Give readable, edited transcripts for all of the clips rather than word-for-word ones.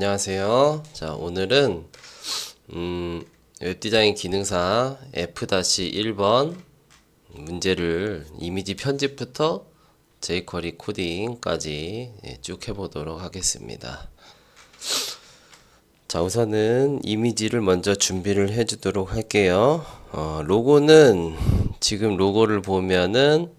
안녕하세요. 자, 오늘은 웹디자인 기능사 F-1번 문제를 이미지 편집부터 jQuery 코딩까지 쭉 해보도록 하겠습니다. 자, 우선은 이미지를 먼저 준비를 해주도록 할게요. 로고는 지금 로고를 보면은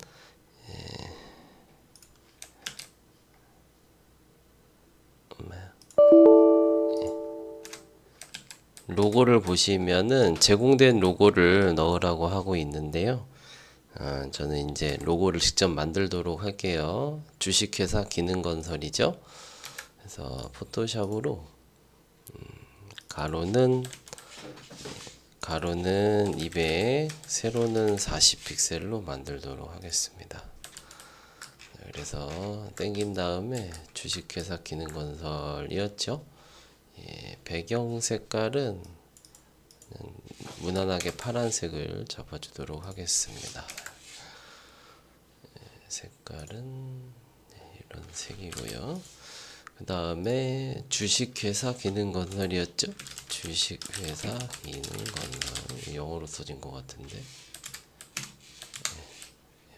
로고를 보시면은 제공된 로고를 넣으라고 하고 있는데요. 저는 이제 로고를 직접 만들도록 할게요. 주식회사 기능건설이죠. 그래서 포토샵으로 가로는 200, 세로는 40 픽셀로 만들도록 하겠습니다. 그래서 땡긴 다음에 주식회사 기능건설이었죠. 배경 색깔은 무난하게 파란색을 잡아주도록 하겠습니다. 색깔은 이런 색이고요. 그 다음에 주식회사 기능건설이었죠. 주식회사 기능건설, 영어로 써진 것 같은데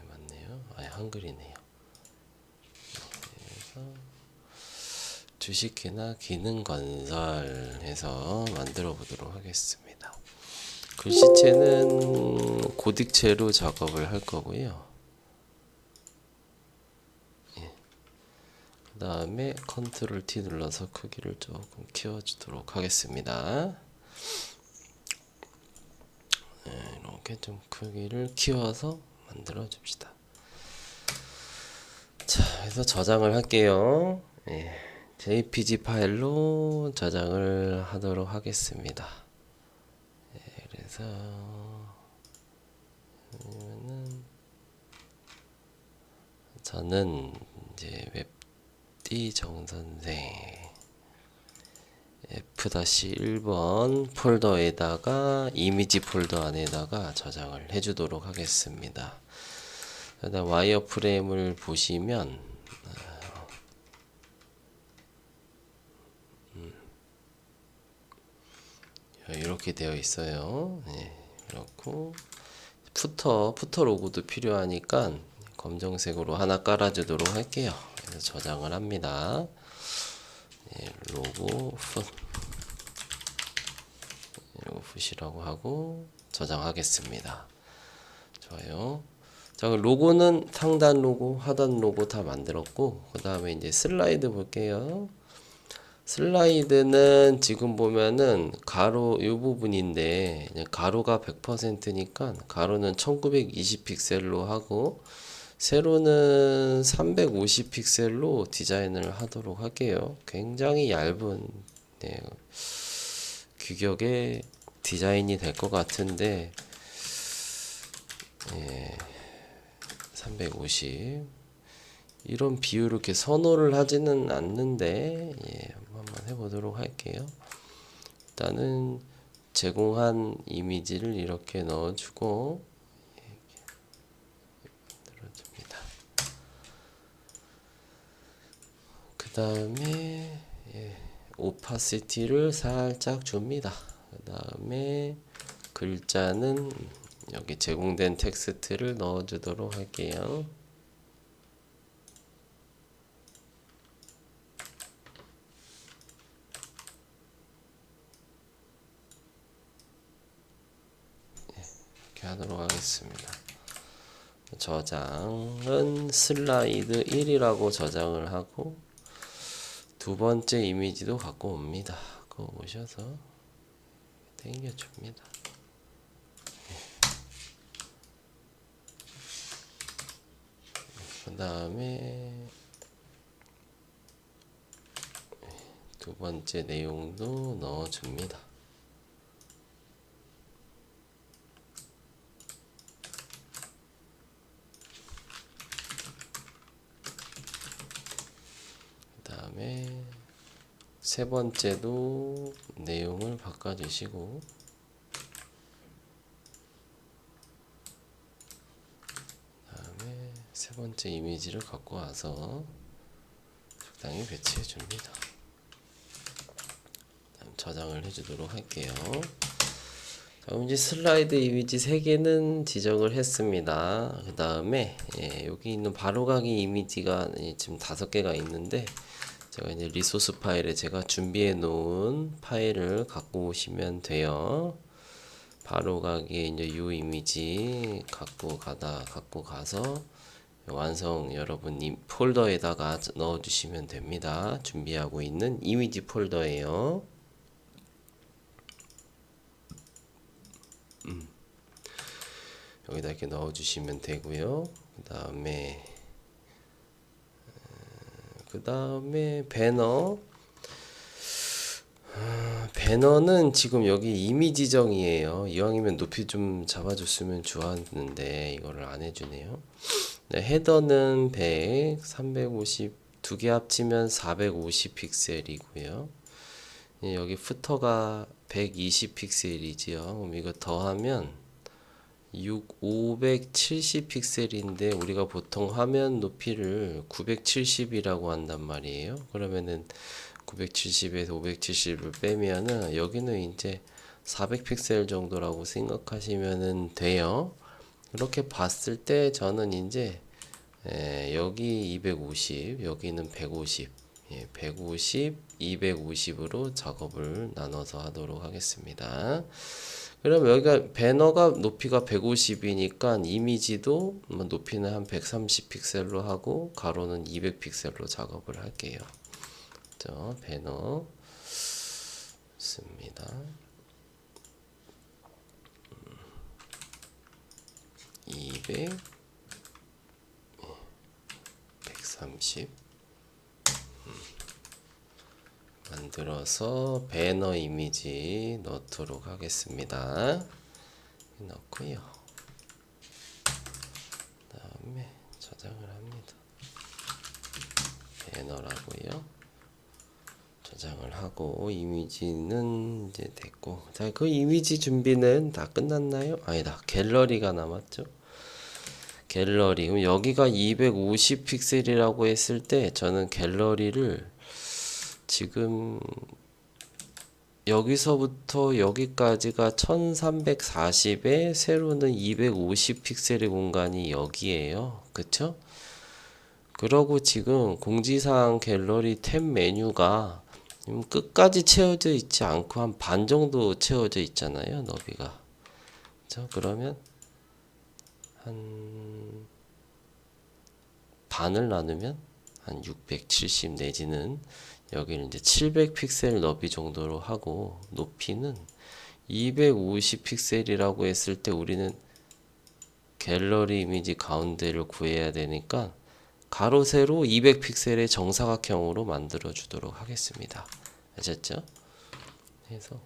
맞네요. 한글이네요. 그래서 주식회사 기능건설 해서 만들어 보도록 하겠습니다. 글씨체는 고딕체로 작업을 할 거고요. 그 다음에 컨트롤 T 눌러서 크기를 조금 키워주도록 하겠습니다. 이렇게 좀 크기를 키워서 만들어 줍시다. 자, 그래서 저장을 할게요. JPG 파일로 저장을 하도록 하겠습니다. 그래서 저는 이제 웹디 정선생 F-1번 폴더에다가 이미지 폴더 안에다가 저장을 해주도록 하겠습니다. 그다음 와이어프레임을 보시면 이렇게 되어 있어요. 그렇고 푸터 로고도 필요하니까 검정색으로 하나 깔아주도록 할게요. 그래서 저장을 합니다. 로고 풋이라고 하고 저장하겠습니다. 좋아요. 자, 로고는 상단 로고, 하단 로고 다 만들었고, 그 다음에 이제 슬라이드 볼게요. 슬라이드는 지금 보면은 가로 이 부분인데 가로가 100%니까 가로는 1920 픽셀로 하고 세로는 350 픽셀로 디자인을 하도록 할게요. 굉장히 얇은 규격의 디자인이 될 것 같은데 350 이런 비율을 이렇게 선호를 하지는 않는데 한번 해보도록 할게요. 일단은 제공한 이미지를 이렇게 넣어주고 만들어줍니다. 그 다음에 오파시티를 살짝 줍니다. 그 다음에 글자는 여기 제공된 텍스트를 넣어주도록 할게요. 이렇게 하도록 하겠습니다. 저장은 슬라이드 1이라고 저장을 하고 두 번째 이미지도 갖고 옵니다. 그거 오셔서 당겨줍니다. 그 다음에 두 번째 내용도 넣어줍니다. 그 다음에 세 번째도 내용을 바꿔주시고 세 번째 이미지를 갖고 와서 적당히 배치해 줍니다. 저장을 해주도록 할게요. 자, 그럼 이제 슬라이드 이미지 3개는 지정을 했습니다. 그 다음에 여기 있는 바로가기 이미지가 지금 5개가 있는데, 제가 이제 리소스 파일에 제가 준비해 놓은 파일을 갖고 오시면 돼요. 바로가기에 이제 이 이미지 갖고 가서 완성 여러분 폴더에다가 넣어 주시면 됩니다. 준비하고 있는 이미지 폴더예요. 여기다 이렇게 넣어 주시면 되고요. 그 다음에 배너는 지금 여기 이미지정이에요. 이왕이면 높이 좀 잡아줬으면 좋았는데 이거를 안 해주네요. 네, 헤더는 100, 350 두 개 합치면 450 픽셀이고요. 여기 푸터가 120 픽셀이지요. 그럼 이거 더하면 570 픽셀인데 우리가 보통 화면 높이를 970이라고 한단 말이에요. 그러면은 970에서 570을 빼면은 여기는 이제 400 픽셀 정도라고 생각하시면 돼요. 이렇게 봤을 때 저는 이제 여기 250, 여기는 150, 150, 250으로 작업을 나눠서 하도록 하겠습니다. 그럼 여기가 배너가 높이가 150이니까 이미지도 높이는 한 130 픽셀로 하고 가로는 200 픽셀로 작업을 할게요. 배너 씁니다. 200, 130 만들어서 배너 이미지 넣도록 하겠습니다. 넣고요. 그 다음에 저장을 합니다. 배너라고요. 저장을 하고 이미지는 이제 됐고, 자, 그 이미지 준비는 다 끝났나요? 아니다. 갤러리가 남았죠. 갤러리. 그럼 여기가 250 픽셀이라고 했을 때 저는 갤러리를 지금 여기서부터 여기까지가 1340에 세로는 250 픽셀의 공간이 여기에요. 그쵸? 그러고 지금 공지사항 갤러리 탭 메뉴가 끝까지 채워져 있지 않고 한 반 정도 채워져 있잖아요. 너비가. 그쵸? 그러면 한 반을 나누면 한 670 내지는 여기는 이제 700 픽셀 너비 정도로 하고 높이는 250 픽셀이라고 했을 때 우리는 갤러리 이미지 가운데를 구해야 되니까 가로 세로 200 픽셀의 정사각형으로 만들어 주도록 하겠습니다. 아셨죠? 그래서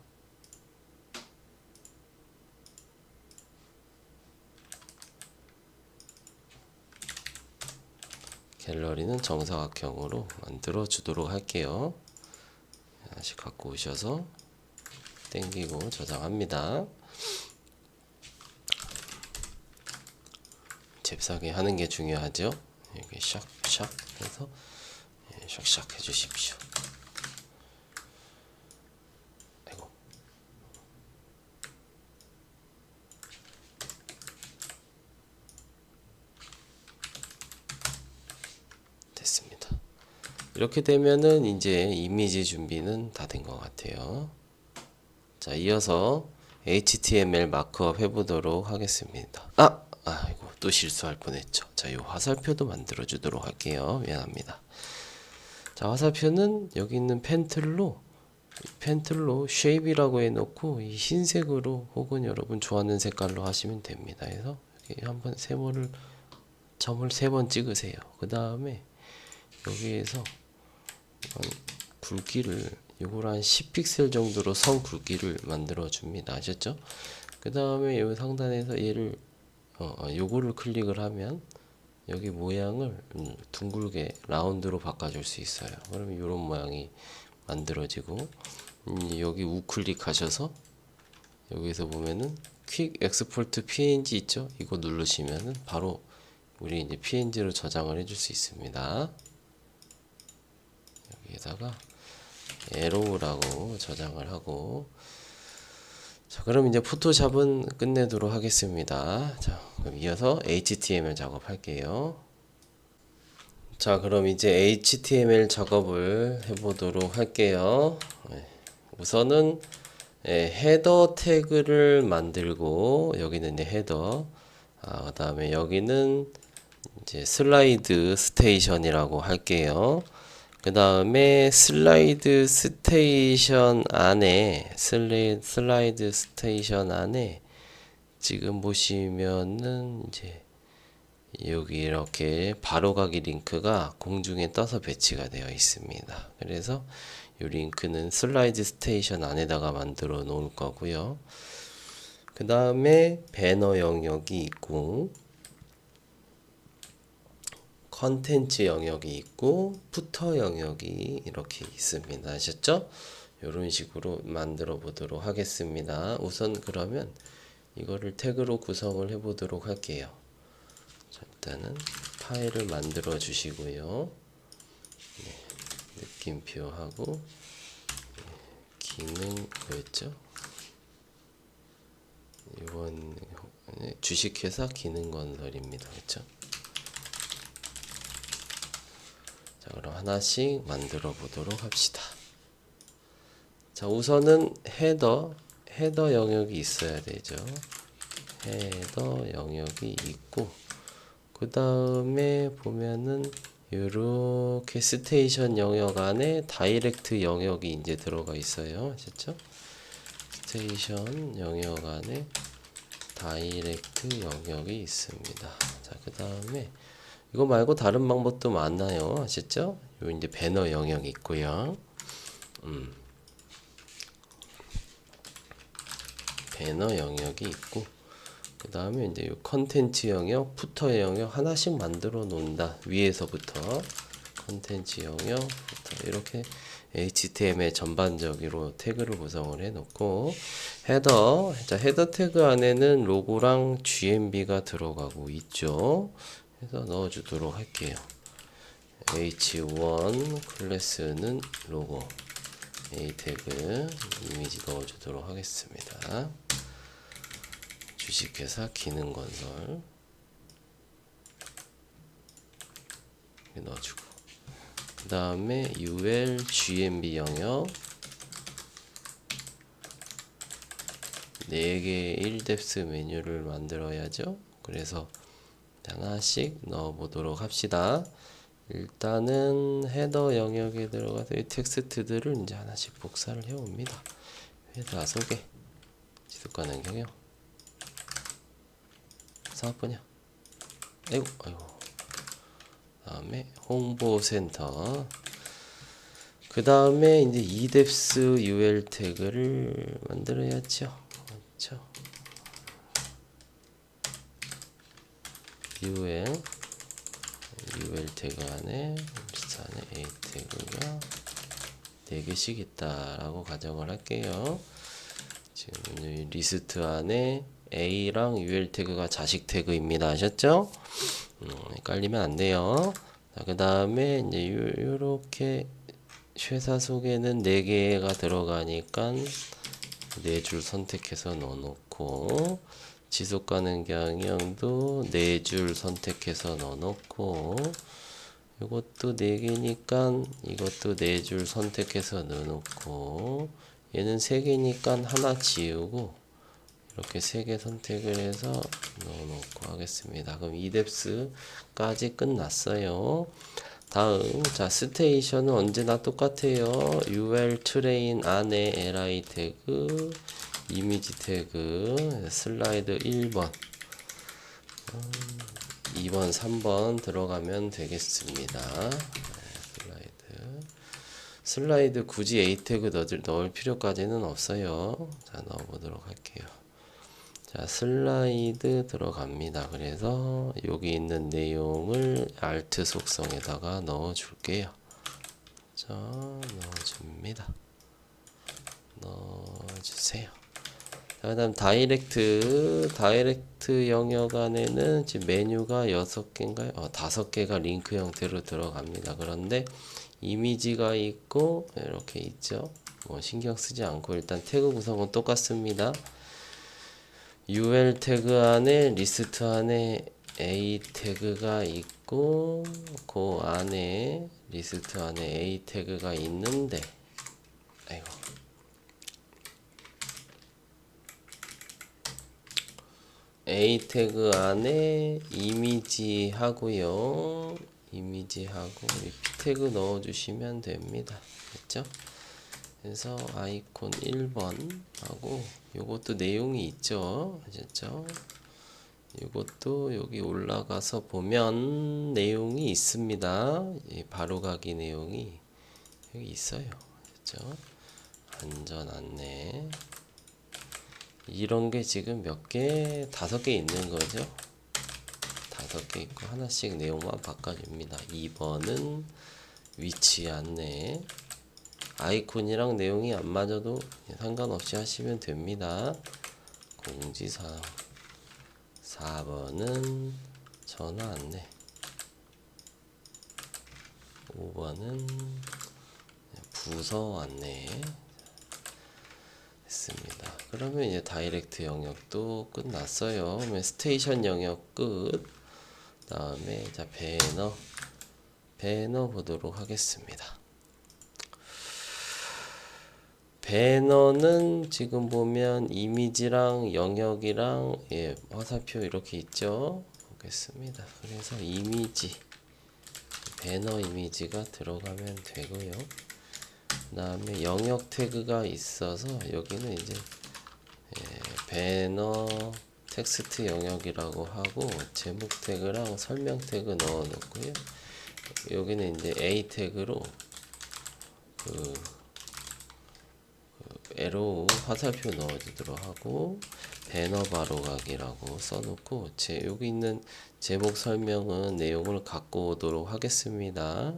갤러리는 정사각형으로 만들어 주도록 할게요. 다시 갖고 오셔서 땡기고 저장합니다. 잽싸게 하는 게 중요하죠. 이렇게 샥샥 해서 샥샥 해주십시오. 아이고. 됐습니다. 이렇게 되면은 이제 이미지 준비는 다 된 것 같아요. 자, 이어서 HTML 마크업 해보도록 하겠습니다. 아이고, 또 실수할 뻔했죠. 자, 이 화살표도 만들어 주도록 할게요. 미안합니다. 자, 화살표는 여기 있는 펜틀로 쉐입이라고 해놓고 이 흰색으로 혹은 여러분 좋아하는 색깔로 하시면 됩니다. 그래서 여기 한번 점을 3번 찍으세요. 그 다음에 여기에서 굵기를 요걸 한 10픽셀 정도로 선 굵기를 만들어 줍니다. 아셨죠? 그 다음에 여기 상단에서 얘를 요거를 클릭을 하면 여기 모양을 둥글게 라운드로 바꿔줄 수 있어요. 그러면 이런 모양이 만들어지고 여기 우클릭 하셔서 여기서 보면은 퀵 엑스포트 PNG 있죠? 이거 누르시면은 바로 우리 이제 PNG로 저장을 해줄 수 있습니다. 여기에다가 에로우라고 저장을 하고, 자, 그럼 이제 포토샵은 끝내도록 하겠습니다. 자, 그럼 이어서 HTML 작업할게요. 자, 그럼 이제 HTML 작업을 해보도록 할게요. 우선은 헤더 태그를 만들고, 여기는 이제 헤더, 그 다음에 여기는 이제 슬라이드 스테이션이라고 할게요. 그 다음에 슬라이드 스테이션 안에 지금 보시면은 이제 여기 이렇게 바로가기 링크가 공중에 떠서 배치가 되어 있습니다. 그래서 이 링크는 슬라이드 스테이션 안에다가 만들어 놓을 거고요. 그 다음에 배너 영역이 있고, 컨텐츠 영역이 있고, 푸터 영역이 이렇게 있습니다. 아셨죠? 이런 식으로 만들어 보도록 하겠습니다. 우선 그러면 이거를 태그로 구성을 해 보도록 할게요. 자, 일단은 파일을 만들어 주시고요. 느낌표하고 기능 뭐였죠? 이건 주식회사 기능건설입니다. 그렇죠? 자, 그럼 하나씩 만들어 보도록 합시다. 자, 우선은 헤더 영역이 있어야 되죠. 헤더 영역이 있고, 그 다음에 보면은 이렇게 스테이션 영역 안에 다이렉트 영역이 이제 들어가 있어요. 아셨죠? 스테이션 영역 안에 다이렉트 영역이 있습니다. 자, 그 다음에 이거 말고 다른 방법도 많아요. 아셨죠? 요 이제 배너 영역이 있고요. 배너 영역이 있고, 그 다음에 이제 요 컨텐츠 영역, 푸터 영역 하나씩 만들어 놓는다. 위에서부터 컨텐츠 영역, 푸터 이렇게 HTML 전반적으로 태그를 구성을 해 놓고, 헤더, 자, 헤더 태그 안에는 로고랑 GMB가 들어가고 있죠. 그래서 넣어 주도록 할게요. H1 클래스는 로고, A 태그 이미지 넣어 주도록 하겠습니다. 주식회사 기능건설 넣어주고, 그 다음에 UL GMB 영역 4개 1뎁스 메뉴를 만들어야죠. 그래서 하나씩 넣어 보도록 합시다. 일단은 헤더 영역에 들어가서 이 텍스트들을 이제 하나씩 복사를 해 옵니다. 회사 소개, 지속 가능 경영, 사업 분야, 아이고. 다음에 홍보센터. 그 다음에 이제 eDEPS UL 태그를 만들어야죠. 그렇죠? UL 태그 안에 A 태그가 4개씩 있다라고 가정을 할게요. 지금 리스트 안에 A랑 UL 태그가 자식 태그입니다. 아셨죠? 헷갈리면 안 돼요. 그 다음에 이제 요렇게 회사 소개는 4개가 들어가니까 4줄 선택해서 넣어놓고, 지속 가능 경영도 4줄 선택해서 넣어놓고, 이것도 4개니까 이것도 4줄 선택해서 넣어놓고, 얘는 3개니까 하나 지우고 이렇게 3개 선택을 해서 넣어놓고 하겠습니다. 그럼 eDEPS까지 끝났어요. 다음, 자, 스테이션은 언제나 똑같아요. UL 트레인 안에 li 태그, 이미지 태그, 슬라이드 1번, 2번, 3번 들어가면 되겠습니다. 슬라이드 굳이 A 태그 넣을 필요까지는 없어요. 자, 넣어보도록 할게요. 자, 슬라이드 들어갑니다. 그래서 여기 있는 내용을 Alt 속성에다가 넣어줄게요. 자, 넣어줍니다. 넣어주세요. 자, 그 다음 다이렉트 영역 안에는 지금 메뉴가 6개인가요? 5개가 링크 형태로 들어갑니다. 그런데 이미지가 있고 이렇게 있죠. 뭐 신경 쓰지 않고 일단 태그 구성은 똑같습니다. UL 태그 안에 리스트 안에 A 태그가 있고 그 안에 리스트 안에 A 태그가 있는데 아이고 A 태그 안에 이미지 하고요. 이미지하고 P 태그 넣어 주시면 됩니다. 됐죠? 그래서 아이콘 1번 하고 요것도 내용이 있죠. 아셨죠? 이것도 여기 올라가서 보면 내용이 있습니다. 바로가기 내용이 여기 있어요. 그렇죠? 안전 안내 이런 게 지금 몇 개? 5개 있는 거죠. 5개 있고 하나씩 내용만 바꿔줍니다. 2번은 위치 안내 아이콘이랑 내용이 안 맞아도 상관없이 하시면 됩니다. 공지사항 4번은 전화 안내 5번은 부서 안내 했습니다. 그러면 이제 다이렉트 영역도 끝났어요. 그러면 스테이션 영역 끝. 다음에 자 배너 보도록 하겠습니다. 배너는 지금 보면 이미지랑 영역이랑 화살표 이렇게 있죠. 보겠습니다. 그래서 이미지 배너 이미지가 들어가면 되고요. 그 다음에 영역 태그가 있어서 여기는 이제 배너 텍스트 영역이라고 하고 제목 태그랑 설명 태그 넣어 놓고요. 여기는 이제 A 태그로 에로우 화살표 넣어주도록 하고 배너 바로가기라고 써놓고 여기 있는 제목 설명은 내용을 갖고 오도록 하겠습니다.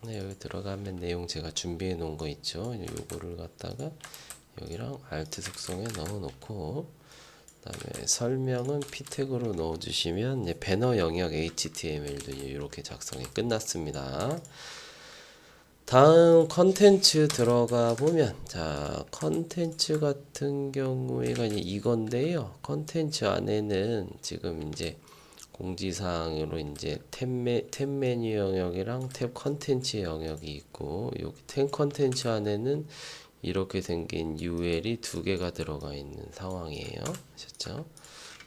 네, 여기 들어가면 내용 제가 준비해 놓은 거 있죠. 요거를 갖다가 여기랑 Alt 속성에 넣어 놓고 그다음에 설명은 P 태그로 넣어 주시면 배너 영역 HTML도 이렇게 작성이 끝났습니다. 다음 컨텐츠 들어가 보면 자 컨텐츠 같은 경우에가 이건데요. 컨텐츠 안에는 지금 이제 공지사항으로 이제 탭 메뉴 영역이랑 탭 컨텐츠 영역이 있고 여기 탭 컨텐츠 안에는 이렇게 생긴 UL이 2개가 들어가 있는 상황이에요. 아셨죠?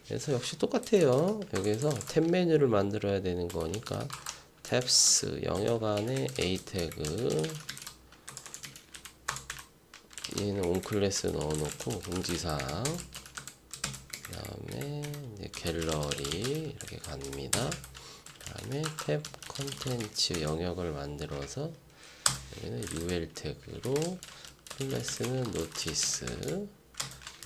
그래서 역시 똑같아요. 여기서 탭 메뉴를 만들어야 되는 거니까 탭스 영역 안에 A 태그 얘는 온클래스 넣어놓고 공지사항 그 다음에 이제 갤러리 이렇게 갑니다. 그 다음에 탭 컨텐츠 영역을 만들어서 여기는 UL 태그로 클래스는 노티스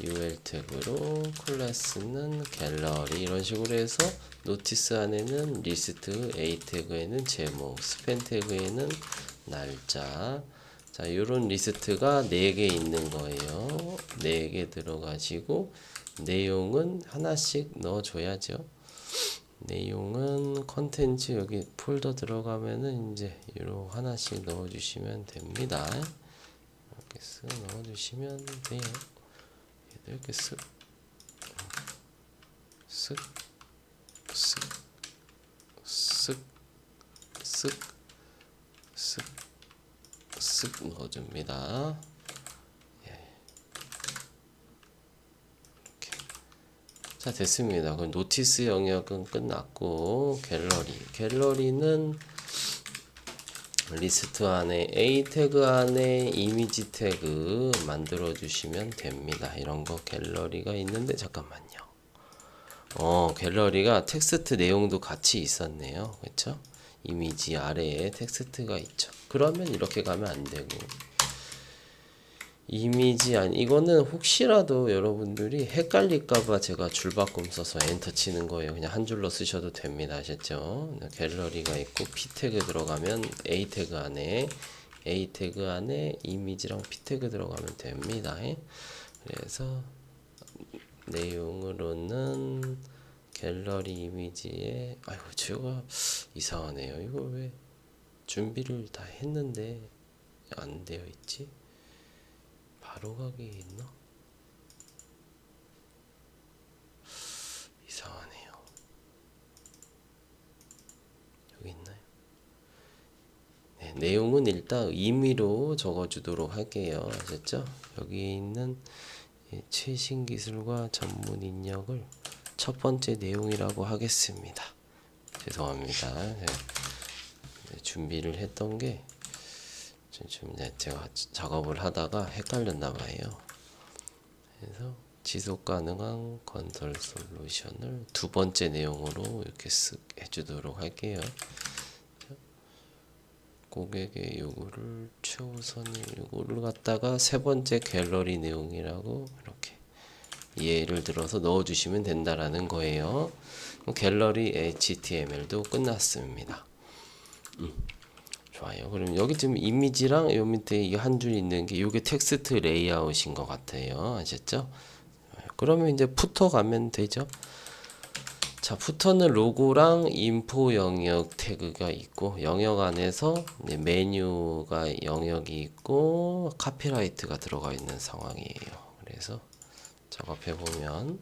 UL 태그로 클래스는 갤러리 이런 식으로 해서 노티스 안에는 리스트 A 태그에는 제목 스팬 태그에는 날짜 자 요런 리스트가 4개 있는 거예요. 4개 들어가시고 내용은 하나씩 넣어줘야죠. 내용은 컨텐츠 여기 폴더 들어가면은 이제 이로 하나씩 넣어주시면 됩니다. 이렇게 쓱 넣어주시면 돼요. 이렇게 쓱 넣어줍니다. 자 됐습니다. 그럼 노티스 영역은 끝났고 갤러리는 리스트 안에 A 태그 안에 이미지 태그 만들어 주시면 됩니다. 이런 거 갤러리가 있는데 잠깐만요. 갤러리가 텍스트 내용도 같이 있었네요. 그렇죠? 이미지 아래에 텍스트가 있죠. 그러면 이렇게 가면 안 되고 이미지 이거는 혹시라도 여러분들이 헷갈릴까봐 제가 줄바꿈 써서 엔터 치는 거예요. 그냥 한 줄로 쓰셔도 됩니다. 아셨죠? 갤러리가 있고 P 태그 들어가면 A 태그 안에 이미지랑 P 태그 들어가면 됩니다. 그래서 내용으로는 갤러리 이미지에 아이고 제가 이상하네요. 이거 왜 준비를 다 했는데 안 되어 있지? 바로 가기 있나? 이상하네요. 여기 있나요? 네, 내용은 일단 임의로 적어주도록 할게요. 아셨죠? 여기 있는 최신 기술과 전문 인력을 첫 번째 내용이라고 하겠습니다. 죄송합니다. 네, 준비를 했던 게 좀 제가 작업을 하다가 헷갈렸나 봐요. 그래서 지속 가능한 건설 솔루션을 두 번째 내용으로 이렇게 쓱 해주도록 할게요. 고객의 요구를 최우선일 요구를 갖다가 세 번째 갤러리 내용이라고 이렇게 예를 들어서 넣어주시면 된다라는 거예요. 갤러리 HTML도 끝났습니다. 좋아요. 그럼 여기 지금 이미지랑 요 밑에 이 한 줄 있는 게 요게 텍스트 레이아웃인 것 같아요. 아셨죠? 그러면 이제 푸터 가면 되죠. 자, 푸터는 로고랑 인포 영역 태그가 있고 영역 안에서 메뉴가 영역이 있고 카피라이트가 들어가 있는 상황이에요. 그래서 작업해 보면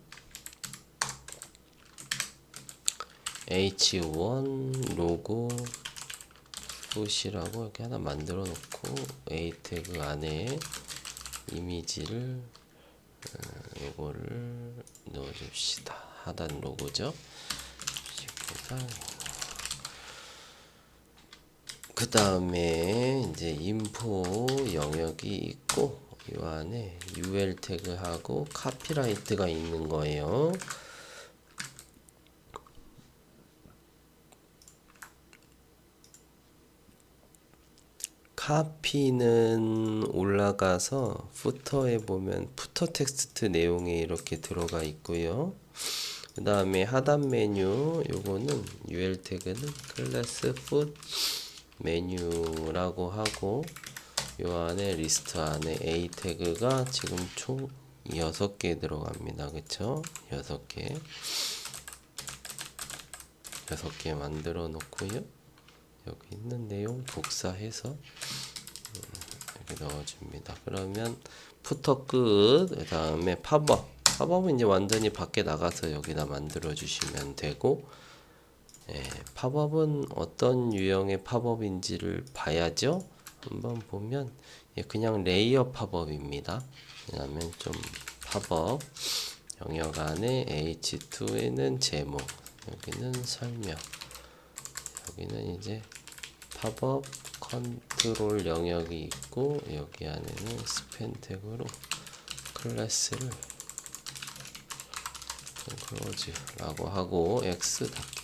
H1 로고 푸시라고 이렇게 하나 만들어 놓고 A 태그 안에 이미지를 이거를 넣어줍시다. 하단 로고죠. 그 다음에 이제 인포 영역이 있고 이 안에 UL 태그하고 카피라이트가 있는 거예요. 카피는 올라가서 푸터에 보면 푸터 텍스트 내용이 이렇게 들어가 있고요. 그 다음에 하단 메뉴 요거는 UL 태그는 클래스 풋 메뉴라고 하고 요 안에 리스트 안에 A 태그가 지금 총 6개 들어갑니다. 그쵸? 6개 만들어 놓고요. 여기 있는 내용 복사해서 이렇게 넣어줍니다. 그러면 푸터 끝. 그 다음에 팝업은 이제 완전히 밖에 나가서 여기다 만들어 주시면 되고, 팝업은 어떤 유형의 팝업인지를 봐야죠. 한번 보면 그냥 레이어 팝업입니다. 그러면 좀 팝업 영역 안에 H2에는 제목, 여기는 설명, 여기는 이제 팝업 컨트롤 영역이 있고 여기 안에는 스팬 태그로 클래스를 클로즈라고 하고 X 닫기.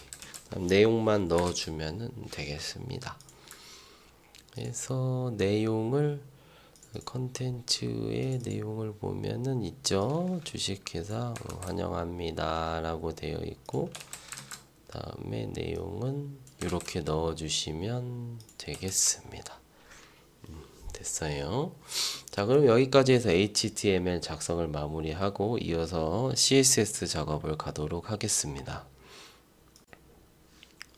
내용만 넣어주면 되겠습니다. 그래서 내용을 컨텐츠의 내용을 보면은 있죠. 주식회사 환영합니다 라고 되어 있고 다음에 내용은 이렇게 넣어주시면 되겠습니다. 됐어요. 자, 그럼 여기까지 해서 HTML 작성을 마무리하고 이어서 CSS 작업을 가도록 하겠습니다.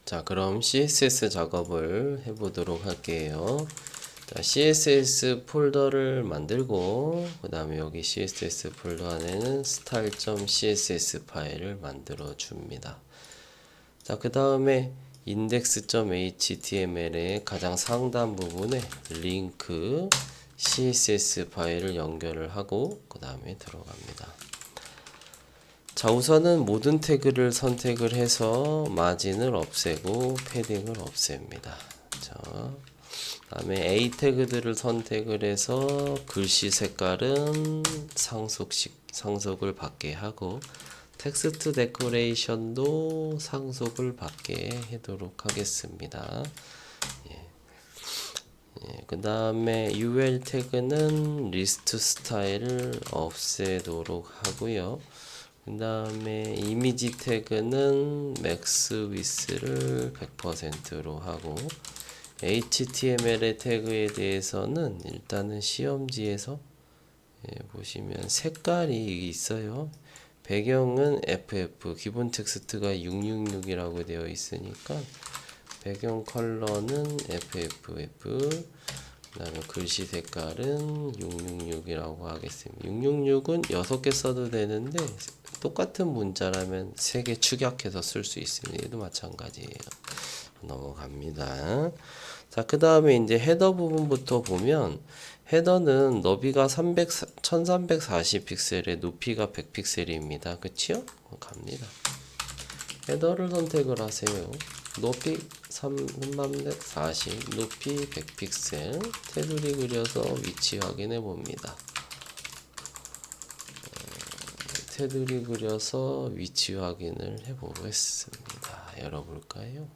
자, 그럼 CSS 작업을 해보도록 할게요. 자, CSS 폴더를 만들고 그 다음에 여기 CSS 폴더 안에는 style.css 파일을 만들어 줍니다. 자, 그 다음에 index.html의 가장 상단 부분에 링크 CSS 파일을 연결을 하고 그 다음에 들어갑니다. 자, 우선은 모든 태그를 선택을 해서 마진을 없애고 패딩을 없앱니다. 자, 다음에 A 태그들을 선택을 해서 글씨 색깔은 상속을 받게 하고 텍스트 데코레이션도 상속을 받게 하도록 하겠습니다. 그 다음에 UL 태그는 리스트 스타일을 없애도록 하고요. 그 다음에 이미지 태그는 맥스 위스를 100%로 하고 HTML의 태그에 대해서는 일단은 시험지에서 보시면 색깔이 있어요. 배경은 FF, 기본 텍스트가 666이라고 되어 있으니까 배경 컬러는 FFF, 그 다음에 글씨 색깔은 666이라고 하겠습니다. 666은 6개 써도 되는데 똑같은 문자라면 3개 축약해서 쓸 수 있습니다. 얘도 마찬가지예요. 넘어갑니다. 자, 그 다음에 이제 헤더 부분부터 보면 헤더는 너비가 1340 픽셀에 높이가 100 픽셀입니다. 그치요? 갑니다. 헤더를 선택을 하세요. 높이 340, 높이 100 픽셀, 테두리 그려서 위치 확인해 봅니다. 테두리 그려서 위치 확인을 해 보겠습니다. 열어볼까요?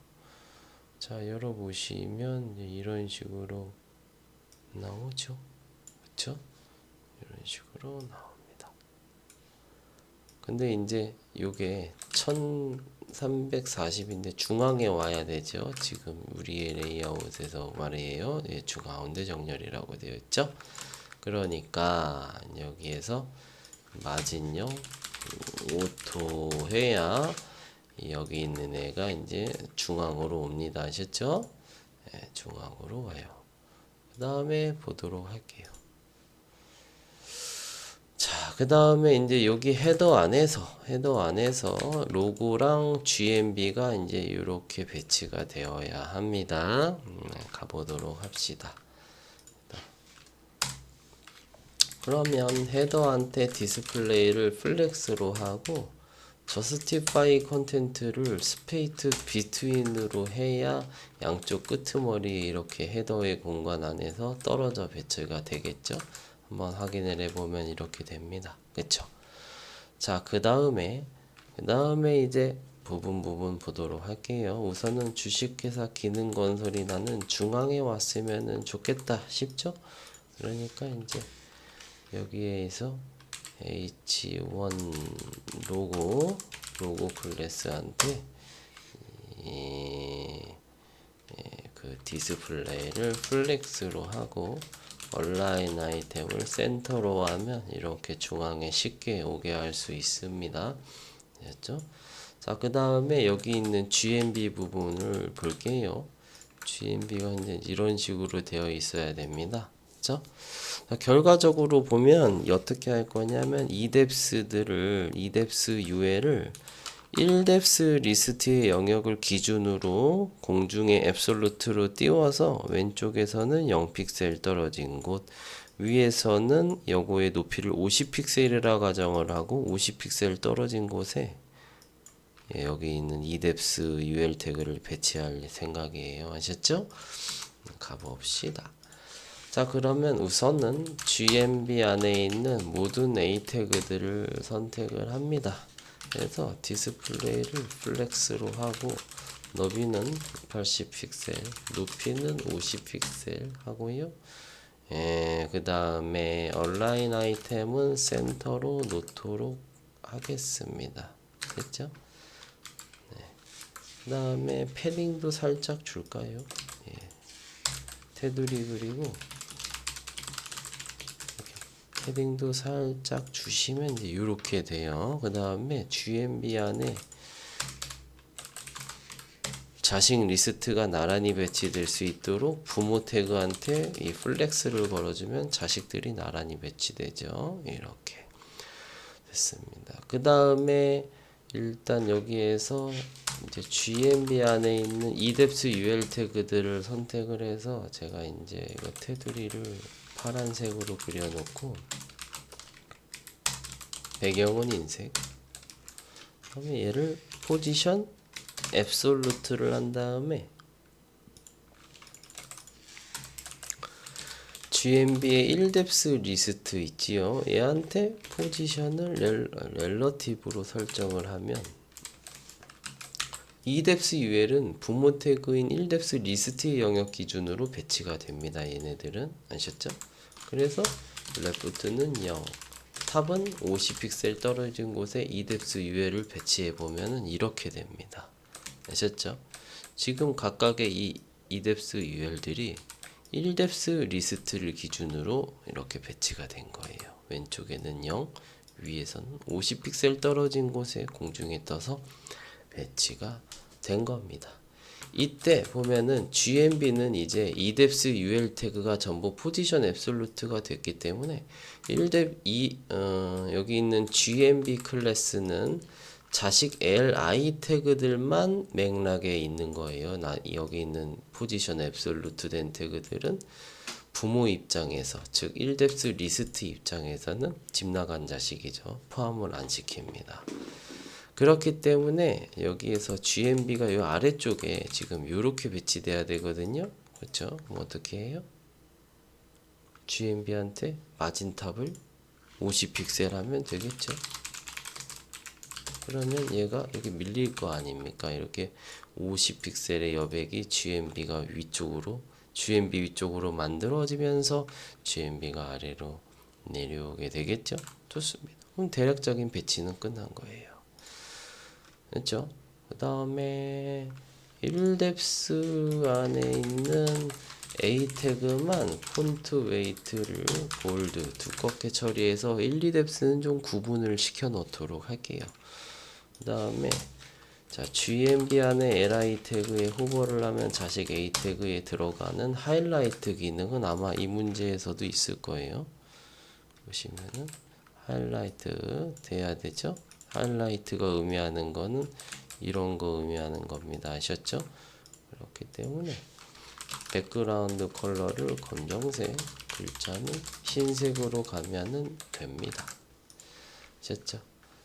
자, 열어보시면 이런 식으로 나오죠. 그쵸? 이런 식으로 나옵니다. 근데 이제 요게 1340인데 중앙에 와야 되죠. 지금 우리의 레이아웃에서 말이에요. 예, 중가운데 정렬이라고 되어 있죠. 그러니까 여기에서 마진요 오토 해야 여기 있는 애가 이제 중앙으로 옵니다. 아셨죠? 네, 중앙으로 와요. 그 다음에 보도록 할게요. 자, 그 다음에 이제 여기 헤더 안에서 로고랑 GMB가 이제 이렇게 배치가 되어야 합니다. 가보도록 합시다. 그러면 헤더한테 디스플레이를 플렉스로 하고 저스티파이 컨텐트를 스페이스 비트윈으로 해야 양쪽 끄트머리 이렇게 헤더의 공간 안에서 떨어져 배치가 되겠죠. 한번 확인을 해보면 이렇게 됩니다. 그쵸? 자, 그 다음에 이제 부분 보도록 할게요. 우선은 주식회사 기능건설이라는 중앙에 왔으면 좋겠다 싶죠? 그러니까 이제 여기에서 H1 로고 클래스한테 그 디스플레이를 플렉스로 하고 얼라인 아이템을 센터로 하면 이렇게 중앙에 쉽게 오게 할 수 있습니다. 됐죠? 자, 그 다음에 여기 있는 GMB 부분을 볼게요. GMB가 이제 이런 식으로 되어 있어야 됩니다. 그렇죠? 결과적으로 보면 어떻게 할 거냐면 이뎁스 UL을 1뎁스 리스트의 영역을 기준으로 공중에 앱솔루트로 띄워서 왼쪽에서는 0픽셀 떨어진 곳, 위에서는 요거의 높이를 50픽셀이라 가정을 하고 50픽셀 떨어진 곳에 여기 있는 이뎁스 UL 태그를 배치할 생각이에요. 아셨죠? 가봅시다. 자, 그러면 우선은 GMB 안에 있는 모든 A 태그들을 선택을 합니다. 그래서 디스플레이를 플렉스로 하고 너비는 80픽셀, 높이는 50픽셀 하고요. 그 다음에 얼라인 아이템은 센터로 놓도록 하겠습니다. 됐죠? 네. 그 다음에 패딩도 살짝 줄까요? 테두리 그리고 패딩도 살짝 주시면 이제 이렇게 돼요. 그 다음에 GMB 안에 자식 리스트가 나란히 배치될 수 있도록 부모 태그한테 이 플렉스를 걸어주면 자식들이 나란히 배치되죠. 이렇게 됐습니다. 그 다음에 일단 여기에서 이제 GMB 안에 있는 이뎁스 UL 태그들을 선택을 해서 제가 이제 이거 테두리를 파란색으로 그려놓고 배경은 흰색. 그러면 얘를 포지션 앱솔루트를 한 다음에 GMB의 1뎁스 리스트 있지요. 얘한테 포지션을 렐러티브로 설정을 하면 2뎁스 UL은 부모 태그인 1뎁스 리스트의 영역 기준으로 배치가 됩니다. 얘네들은 아셨죠? 그래서 레프트는 0, 탑은 50픽셀 떨어진 곳에 2뎁스 UL을 배치해 보면은 이렇게 됩니다. 아셨죠? 지금 각각의 이 2뎁스 UL들이 1뎁스 리스트를 기준으로 이렇게 배치가 된 거예요. 왼쪽에는 0, 위에서는 50픽셀 떨어진 곳에 공중에 떠서 배치가 된 겁니다. 이때 보면은 GMB는 이제 eDEPS UL 태그가 전부 포지션 앱솔루트가 됐기 때문에 1뎁 여기 있는 GMB 클래스는 자식 li 태그들만 맥락에 있는 거예요. 여기 있는 포지션 앱솔루트 된 태그들은 부모 입장에서, 즉 1뎁스 리스트 입장에서는 집 나간 자식이죠. 포함을 안 시킵니다. 그렇기 때문에 여기에서 GMB가 요 아래쪽에 지금 요렇게 배치돼야 되거든요. 그렇죠? 그럼 어떻게 해요? GMB한테 마진탑을 50픽셀 하면 되겠죠. 그러면 얘가 여기 밀릴 거 아닙니까? 이렇게 50픽셀의 여백이 GMB가 위쪽으로, GMB 위쪽으로 만들어지면서 GMB가 아래로 내려오게 되겠죠? 좋습니다. 그럼 대략적인 배치는 끝난 거예요. 그렇죠? 그 다음에 1뎁스 안에 있는 A 태그만 폰트 웨이트를 볼드 두껍게 처리해서 1, 2뎁스는 좀 구분을 시켜 놓도록 할게요. 그 다음에 자, GMB 안에 li 태그에 호버를 하면 자식 A 태그에 들어가는 하이라이트 기능은 아마 이 문제에서도 있을 거예요. 보시면은 하이라이트 돼야 되죠. 하이라이트가 의미하는 거는 이런 거 의미하는 겁니다. 아셨죠? 그렇기 때문에 백그라운드 컬러를 검정색, 글자는 흰색으로 가면은 됩니다. 아셨죠?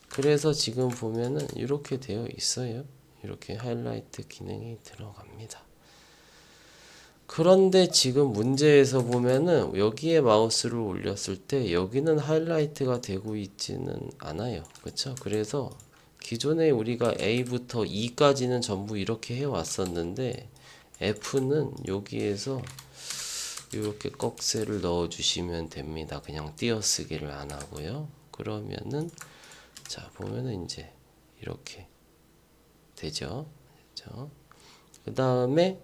그래서 지금 보면은 이렇게 되어 있어요. 이렇게 하이라이트 기능이 들어갑니다. 그런데 지금 문제에서 보면은 여기에 마우스를 올렸을 때 여기는 하이라이트가 되고 있지는 않아요. 그렇죠? 그래서 기존에 우리가 A부터 E까지는 전부 이렇게 해 왔었는데 F는 여기에서 이렇게 꺽쇠를 넣어 주시면 됩니다. 그냥 띄어쓰기를 안 하고요. 그러면은 자, 보면은 이제 이렇게 되죠. 그렇죠? 그 다음에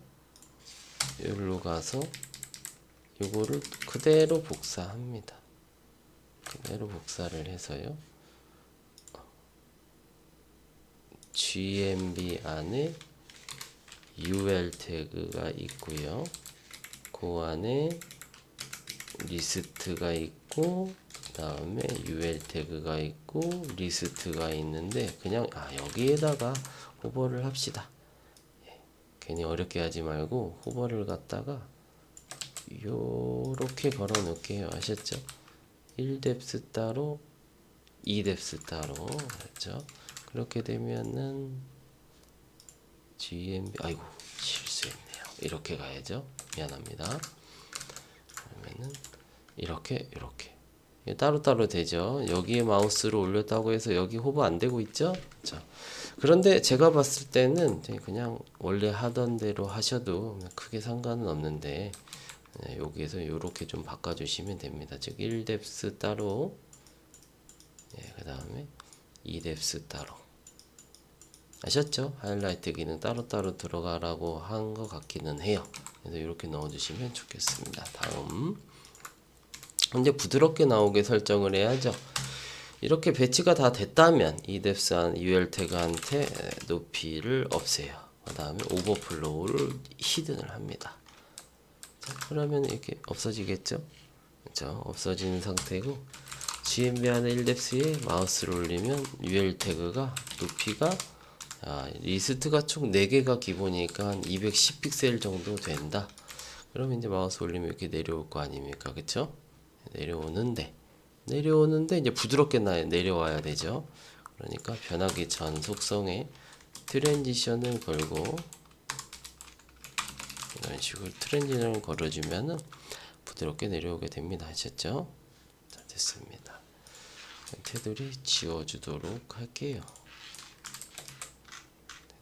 여기로 가서 이거를 그대로 복사합니다. 그대로 복사를 해서요. GMB 안에 UL 태그가 있고요. 그 안에 리스트가 있고, 그 다음에 UL 태그가 있고, 리스트가 있는데 그냥 여기에다가 호버를 합시다. 괜히 어렵게 하지 말고 호버를 갖다가 요렇게 걸어 놓을게요. 아셨죠? 1뎁스 따로 2뎁스 따로. 그렇죠? 그렇게 되면은 GMB 아이고 실수했네요. 이렇게 가야죠. 미안합니다. 그러면은 이렇게 따로따로 되죠. 여기에 마우스를 올렸다고 해서 여기 호버 안 되고 있죠? 자, 그런데 제가 봤을 때는 그냥 원래 하던 대로 하셔도 크게 상관은 없는데 여기에서 이렇게 좀 바꿔주시면 됩니다. 즉 1뎁스 따로, 그 다음에 2뎁스 따로. 아셨죠? 하이라이트 기능 따로따로 들어가라고 한 것 같기는 해요. 그래서 이렇게 넣어주시면 좋겠습니다. 다음 이제 부드럽게 나오게 설정을 해야죠. 이렇게 배치가 다 됐다면 eDEPS UL 태그한테 높이를 없애요. 그 다음에 오버플로우를 히든을 합니다. 자, 그러면 이렇게 없어지겠죠? 그렇죠? 없어지는 상태고 GMB 안에 1뎁스에 마우스를 올리면 UL 태그가 높이가 리스트가 총 4개가 기본이니까 한 210픽셀 정도 된다. 그러면 이제 마우스 올리면 이렇게 내려올 거 아닙니까? 그쵸? 내려오는데 이제 부드럽게 내려와야 되죠. 그러니까 변하기 전 속성에 트랜지션을 걸고 이런 식으로 트랜지션을 걸어주면은 부드럽게 내려오게 됩니다. 아셨죠? 자, 됐습니다. 테두리 지워주도록 할게요.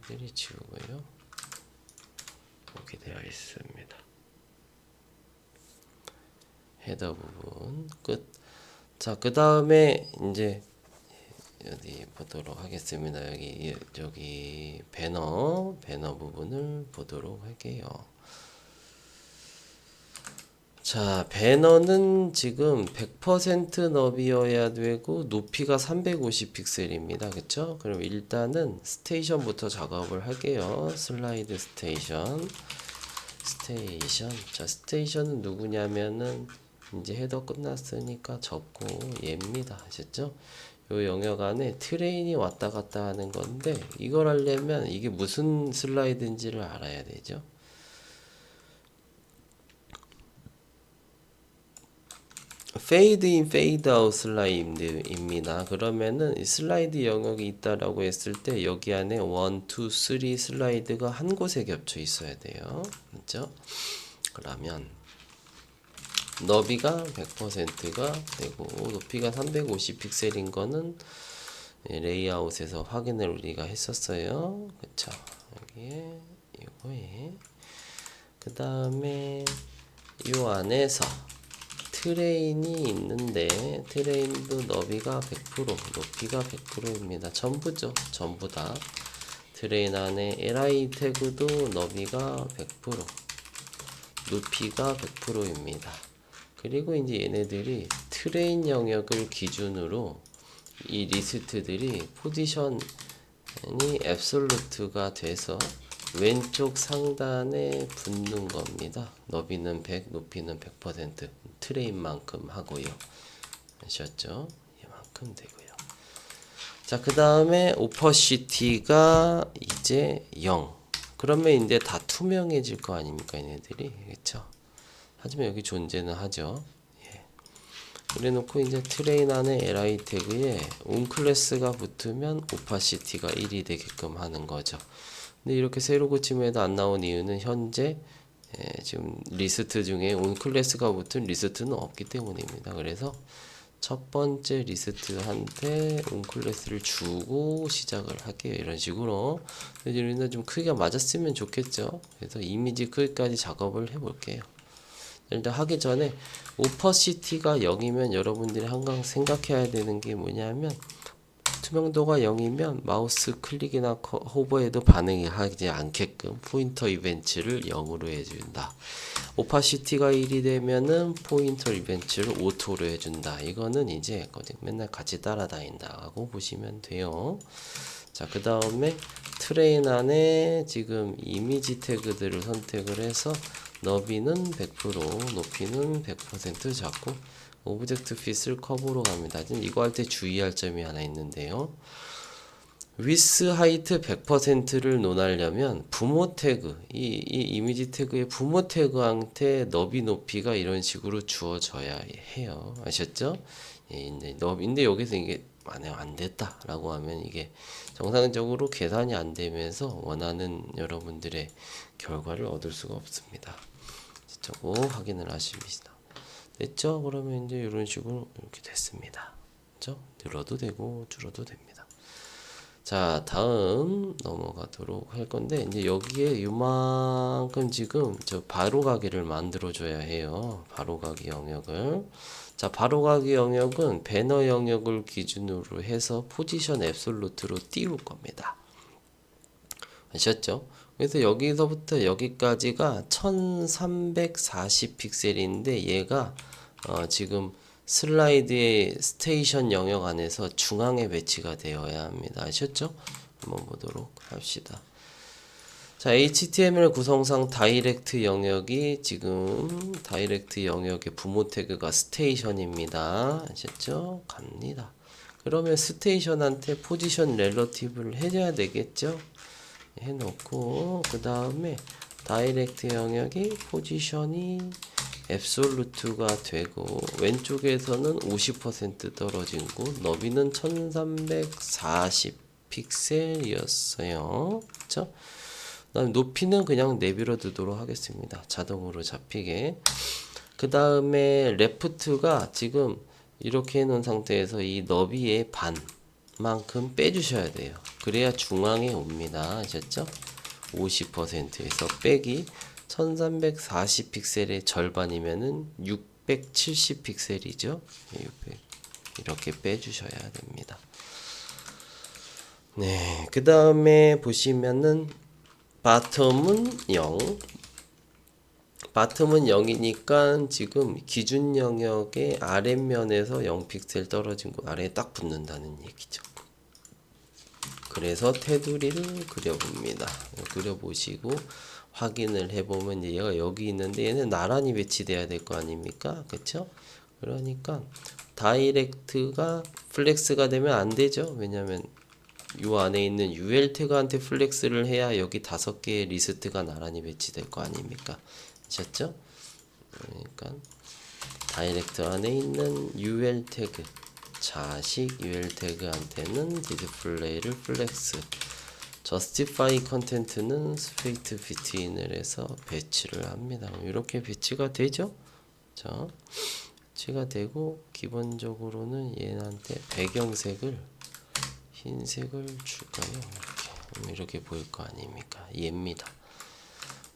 테두리 지우고요. 이렇게 되어 있습니다. 헤더 부분 끝. 자, 그 다음에 이제 어디 보도록 하겠습니다. 여기 배너 부분을 보도록 할게요. 자, 배너는 지금 100% 너비여야 되고 높이가 350 픽셀입니다. 그쵸? 그럼 일단은 스테이션부터 작업을 할게요. 슬라이드 스테이션. 자, 스테이션은 누구냐면은 이제 헤더 끝났으니까 접고 얘입니다. 아셨죠? 요 영역 안에 트레인이 왔다 갔다 하는 건데 이걸 하려면 이게 무슨 슬라이드인지를 알아야 되죠. 페이드 인 페이드 아웃 슬라이드입니다. 그러면은 이 슬라이드 영역이 있다라고 했을 때 여기 안에 1, 2, 3 슬라이드가 한 곳에 겹쳐 있어야 돼요. 그렇죠? 그러면 너비가 100%가 되고 높이가 350 픽셀인 거는 레이아웃에서 확인을 우리가 했었어요. 그쵸? 여기에 이거에 그 다음에 이 안에서 트레인이 있는데 트레인도 너비가 100% 높이가 100%입니다. 전부죠. 전부 다 트레인 안에 li 태그도 너비가 100% 높이가 100%입니다. 그리고 이제 얘네들이 트레인 영역을 기준으로 이 리스트들이 포지션이 앱솔루트가 돼서 왼쪽 상단에 붙는 겁니다. 너비는 100, 높이는 100% 트레인만큼 하고요. 아셨죠? 이만큼 되고요. 자, 그 다음에 오퍼시티가 이제 0. 그러면 이제 다 투명해질 거 아닙니까, 얘네들이. 그쵸? 하지만 여기 존재는 하죠. 예. 그래 놓고 이제 트레인 안에 li 태그에 onClass가 붙으면 오파시티가 1이 되게끔 하는 거죠. 근데 이렇게 새로 고침에도 안 나온 이유는 현재 지금 리스트 중에 onClass가 붙은 리스트는 없기 때문입니다. 그래서 첫 번째 리스트한테 onClass를 주고 시작을 할게요. 이런 식으로. 일단 좀 크기가 맞았으면 좋겠죠. 그래서 이미지 크기까지 작업을 해볼게요. 일단 하기 전에 오퍼시티가 0이면 여러분들이 항상 생각해야 되는 게 뭐냐면 투명도가 0이면 마우스 클릭이나 호버에도 반응이 하지 않게끔 포인터 이벤트를 0으로 해준다. 오파시티가 1이 되면은 포인터 이벤트를 오토로 해준다. 이거는 이제 맨날 같이 따라다닌다고 보시면 돼요. 자, 그 다음에 트레인 안에 지금 이미지 태그들을 선택을 해서 너비는 100%, 높이는 100% 잡고 오브젝트 핏을 커브로 갑니다. 이거 할 때 주의할 점이 하나 있는데요. 위스 하이트 100%를 논하려면 부모 태그, 이 이미지 태그의 부모 태그한테 너비 높이가 이런 식으로 주어져야 해요. 아셨죠? 예, 근데 여기서 이게 만약 안 됐다라고 하면 이게 정상적으로 계산이 안 되면서 원하는 여러분들의 결과를 얻을 수가 없습니다. 꼭 확인을 하십니다. 됐죠? 그러면 이제 이런 식으로 이렇게 됐습니다. 그렇죠? 늘어도 되고 줄어도 됩니다. 자, 다음 넘어가도록 할 건데 이제 여기에 요만큼 지금 저 바로가기를 만들어 줘야 해요. 바로가기 영역을. 자, 바로가기 영역은 배너 영역을 기준으로 해서 포지션 앱솔루트로 띄울 겁니다. 아셨죠? 그래서 여기서부터 여기까지가 1340 픽셀인데 얘가 지금 슬라이드의 스테이션 영역 안에서 중앙에 배치가 되어야 합니다. 아셨죠? 한번 보도록 합시다. 자, HTML 구성상 다이렉트 영역이 지금 다이렉트 영역의 부모 태그가 스테이션입니다. 아셨죠? 갑니다. 그러면 스테이션한테 포지션 렐러티브를 해줘야 되겠죠? 해놓고 그 다음에 다이렉트 영역이 포지션이 앱솔루트가 되고 왼쪽에서는 50% 떨어진 곳 너비는 1340 픽셀이었어요. 그쵸? 그다음 높이는 그냥 내비로 두도록 하겠습니다. 자동으로 잡히게. 그 다음에 레프트가 지금 이렇게 해놓은 상태에서 이 너비의 반만큼 빼주셔야 돼요. 그래야 중앙에 옵니다. 아셨죠? 50%에서 빼기 1340 픽셀의 절반이면은 670 픽셀이죠. 600 이렇게 빼주셔야 됩니다. 네, 그 다음에 보시면은 바텀은 0, 바텀은 0이니까 지금 기준 영역의 아랫면에서 0픽셀 떨어진 곳 아래에 딱 붙는다는 얘기죠. 그래서 테두리를 그려봅니다. 그려보시고 확인을 해보면 얘가 여기 있는데 얘는 나란히 배치돼야 될 거 아닙니까? 그쵸? 그러니까 다이렉트가 플렉스가 되면 안 되죠. 왜냐면 요 안에 있는 UL 태그한테 플렉스를 해야 여기 5개의 리스트가 나란히 배치될 거 아닙니까? 아셨죠? 그러니까 다이렉트 안에 있는 UL 태그 자식 UL 태그한테는 디스플레이를 플렉스 justify 컨텐트는 스페이트 비트윈을 해서 배치를 합니다. 이렇게 배치가 되죠? 자, 배치가 되고 기본적으로는 얘한테 배경색을 흰색을 줄까요? 이렇게 보일 거 아닙니까? 얘입니다.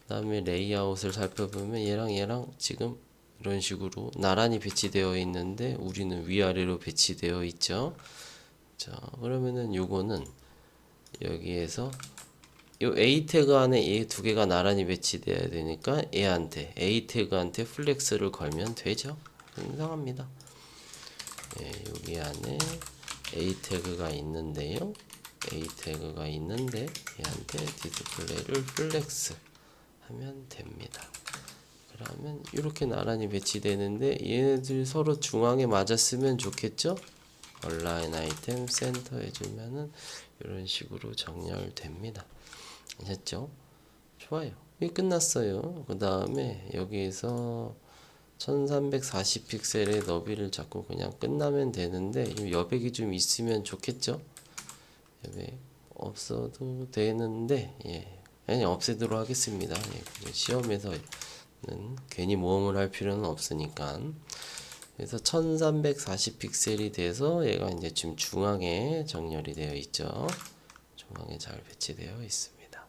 그 다음에 레이아웃을 살펴보면 얘랑 지금 이런 식으로 나란히 배치되어 있는데 우리는 위아래로 배치되어 있죠. 자, 그러면은 요거는 여기에서 요 A 태그 안에 얘 두 개가 나란히 배치돼야 되니까 얘한테 A 태그한테 플렉스를 걸면 되죠. 이상합니다. 예, 여기 안에 A 태그가 있는데요. A 태그가 있는데 얘한테 디스플레이를 플렉스 하면 됩니다. 그러면 이렇게 나란히 배치되는데 얘네들 서로 중앙에 맞았으면 좋겠죠? 얼라인 아이템 센터 해주면은 이런 식으로 정렬됩니다. 아셨죠? 좋아요. 이게 끝났어요. 그 다음에 여기에서 1340 픽셀의 너비를 잡고 그냥 끝나면 되는데 여백이 좀 있으면 좋겠죠? 여백 없어도 되는데 예. 그냥 없애도록 하겠습니다. 예. 시험에서는 괜히 모험을 할 필요는 없으니까. 그래서 1340 픽셀이 돼서 얘가 이제 지금 중앙에 정렬이 되어 있죠. 중앙에 잘 배치되어 있습니다.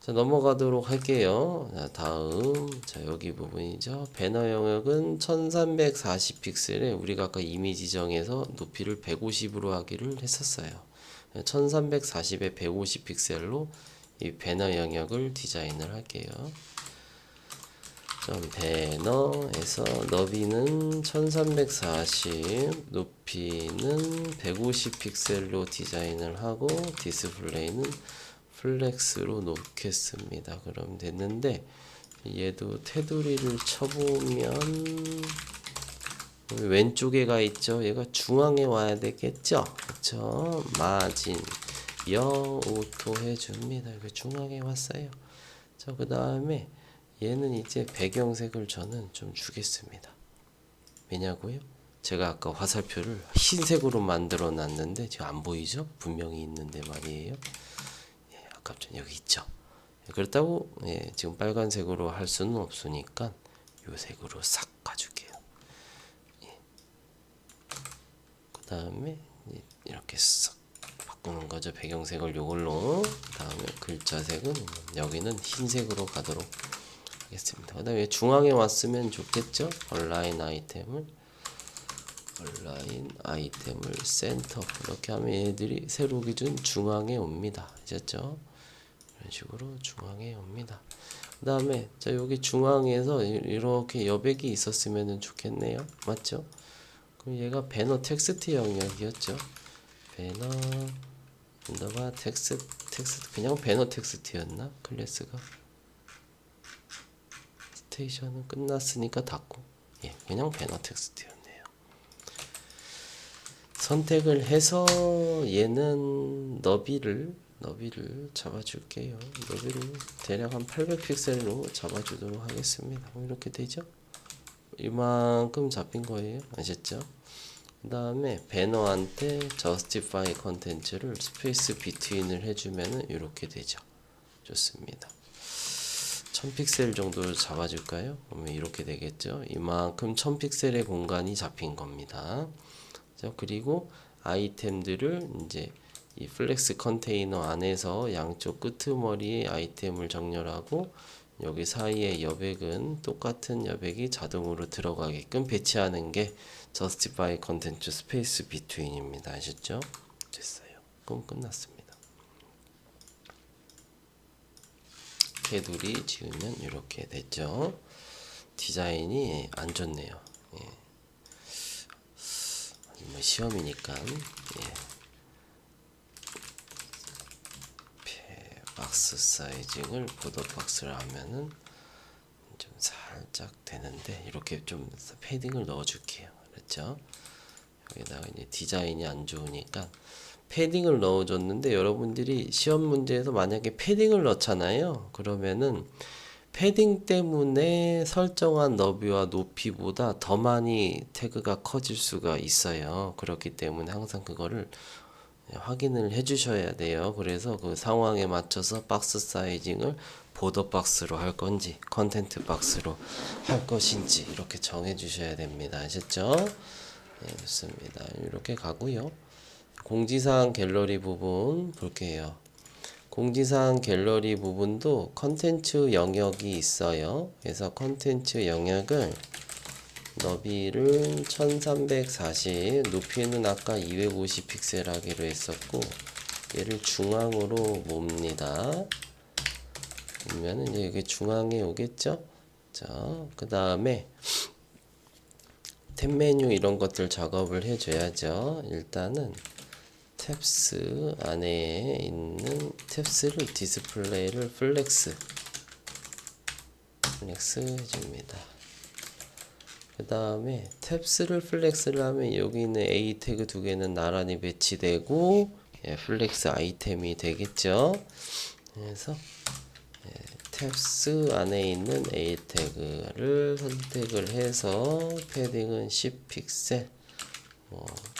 자, 넘어가도록 할게요. 자, 다음, 자, 여기 부분이죠. 배너 영역은 1340 픽셀에 우리가 아까 이미지 정에서 높이를 150으로 하기를 했었어요. 1340에 150 픽셀로 이 배너 영역을 디자인을 할게요. 배너에서 너비는 1340, 높이는 150 픽셀로 디자인을 하고 디스플레이는 플렉스로 놓겠습니다. 그럼 됐는데 얘도 테두리를 쳐보면 왼쪽에가 있죠. 얘가 중앙에 와야 되겠죠. 그쵸? 마진 0 오토 해줍니다. 이거 중앙에 왔어요. 자, 그 다음에 얘는 이제 배경색을 저는 좀 주겠습니다. 왜냐고요? 제가 아까 화살표를 흰색으로 만들어 놨는데 지금 안 보이죠? 분명히 있는데 말이에요. 예, 아깝죠. 여기 있죠. 그렇다고 예, 지금 빨간색으로 할 수는 없으니까 요 색으로 싹 가줄게요. 예. 그 다음에 이렇게 싹 바꾸는 거죠. 배경색을 요걸로. 그 다음에 글자색은 여기는 흰색으로 가도록 하겠습니다. 그 다음에 중앙에 왔으면 좋겠죠. 얼라인 아이템을 센터 이렇게 하면 얘들이 세로 기준 중앙에 옵니다. 아셨죠? 이런 식으로 중앙에 옵니다. 그 다음에 자 여기 중앙에서 이렇게 여백이 있었으면 좋겠네요. 맞죠? 그럼 얘가 배너 텍스트 영역이었죠. 배너 언더바 텍스트 그냥 배너 텍스트였나? 클래스가 스테이션은 끝났으니까 닫고 예 그냥 배너 텍스트였네요. 선택을 해서 얘는 너비를 잡아줄게요. 너비를 대략 한 800픽셀로 잡아주도록 하겠습니다. 이렇게 되죠? 이만큼 잡힌 거예요. 아셨죠? 그 다음에 배너한테 justify 컨텐츠를 스페이스 비트윈을 해주면은 이렇게 되죠. 좋습니다. 1000픽셀 정도 잡아줄까요? 그러면 이렇게 되겠죠. 이만큼 1000픽셀의 공간이 잡힌 겁니다. 자, 그리고 아이템들을 이제 이 플렉스 컨테이너 안에서 양쪽 끄트머리에 아이템을 정렬하고 여기 사이에 여백은 똑같은 여백이 자동으로 들어가게끔 배치하는 게 justify 컨텐츠 스페이스 비트윈입니다. 아셨죠? 됐어요. 그럼 끝났습니다. 테두리 지으면 이렇게 됐죠. 디자인이 안 좋네요. 예. 뭐 시험이니까 예. 박스 사이징을 보더 박스를 하면은 좀 살짝 되는데 이렇게 좀 패딩을 넣어줄게요. 그렇죠? 여기다가 이제 디자인이 안 좋으니까 패딩을 넣어줬는데 여러분들이 시험 문제에서 만약에 패딩을 넣잖아요. 그러면은 패딩 때문에 설정한 너비와 높이보다 더 많이 태그가 커질 수가 있어요. 그렇기 때문에 항상 그거를 확인을 해 주셔야 돼요. 그래서 그 상황에 맞춰서 박스 사이징을 보더 박스로 할 건지 컨텐트 박스로 할 것인지 이렇게 정해 주셔야 됩니다. 아셨죠? 네, 좋습니다. 이렇게 가고요. 공지사항 갤러리 부분 볼게요. 공지사항 갤러리 부분도 컨텐츠 영역이 있어요. 그래서 컨텐츠 영역을 너비를 1340, 높이는 아까 250 픽셀 하기로 했었고 얘를 중앙으로 몹니다. 그러면 이제 여기 중앙에 오겠죠? 자, 그 다음에 탭 메뉴 이런 것들 작업을 해줘야죠. 일단은 탭스 안에 있는 탭스를 디스플레이를 플렉스 해줍니다. 그 다음에 탭스를 플렉스를 하면 여기 있는 A 태그 두 개는 나란히 배치되고 예, 플렉스 아이템이 되겠죠. 그래서 예, 탭스 안에 있는 A 태그를 선택을 해서 패딩은 10 픽셀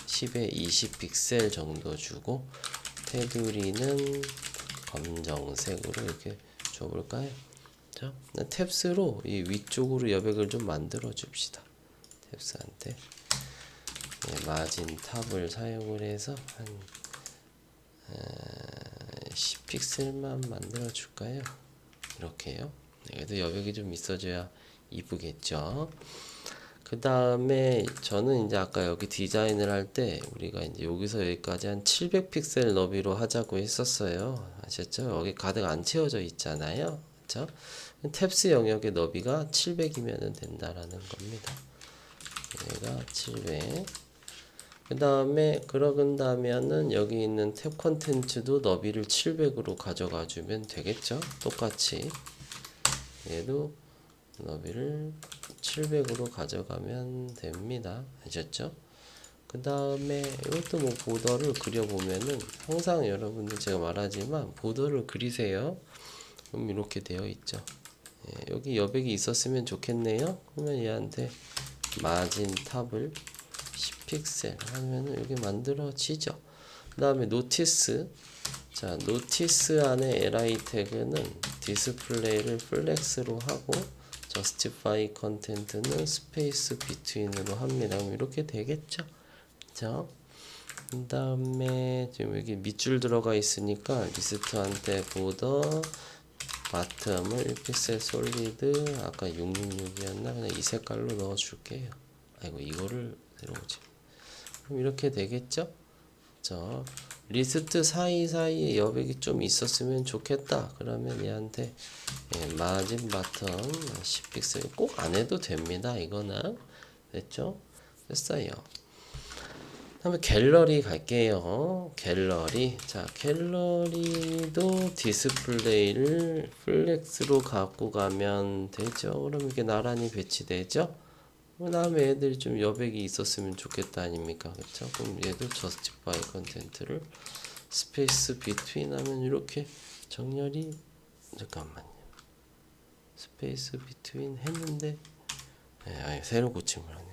10에 20 픽셀 정도 주고 테두리는 검정색으로 이렇게 줘볼까요? 자, 탭스로 이 위쪽으로 여백을 좀 만들어 줍시다. 탭스한테 네, 마진 탑을 사용을 해서 한 10픽셀만 만들어 줄까요? 이렇게요. 네, 그래도 여백이 좀 있어줘야 이쁘겠죠. 그 다음에 저는 이제 아까 여기 디자인을 할 때 우리가 이제 여기서 여기까지 한 700픽셀 너비로 하자고 했었어요. 아셨죠? 여기 가득 안 채워져 있잖아요. 그렇죠? 탭스 영역의 너비가 700이면 된다라는 겁니다. 얘가 700. 그 다음에 그러간다면은 여기 있는 탭 컨텐츠도 너비를 700으로 가져가 주면 되겠죠? 똑같이 얘도 너비를 700으로 가져가면 됩니다. 아셨죠? 그 다음에 이것도 뭐 보더를 그려보면은 항상 여러분들 제가 말하지만 보더를 그리세요. 그럼 이렇게 되어 있죠. 예, 여기 여백이 있었으면 좋겠네요. 그러면 얘한테 마진 탑을 10픽셀 하면은 여기 만들어지죠. 그 다음에 노티스. 자, 노티스 안에 li 태그는 디스플레이를 플렉스로 하고 justify content는 스페이스 between으로 합니다. 그럼 이렇게 되겠죠. 자, 그 다음에 지금 여기 밑줄 들어가 있으니까 리스트한테 보더 바텀을 1픽셀 솔리드 아까 666이었나 그냥 이 색깔로 넣어 줄게요. 아이고 이거를 들어오지. 그럼 이렇게 되겠죠? 자, 리스트 사이사이에 여백이 좀 있었으면 좋겠다. 그러면 얘한테 예, 마진 바텀 10픽셀 꼭 안 해도 됩니다. 이거는 됐죠? 됐어요. 다음에 갤러리 갈게요. 갤러리. 자, 갤러리도 디스플레이를 플렉스로 갖고 가면 되죠. 그럼 이게 나란히 배치되죠. 그 다음에 애들이 좀 여백이 있었으면 좋겠다 아닙니까? 그쵸? 그럼 얘도 justify content를 스페이스 between 하면 이렇게 정렬이 잠깐만요. 스페이스 between 했는데 네, 아니, 새로 고침을 하네.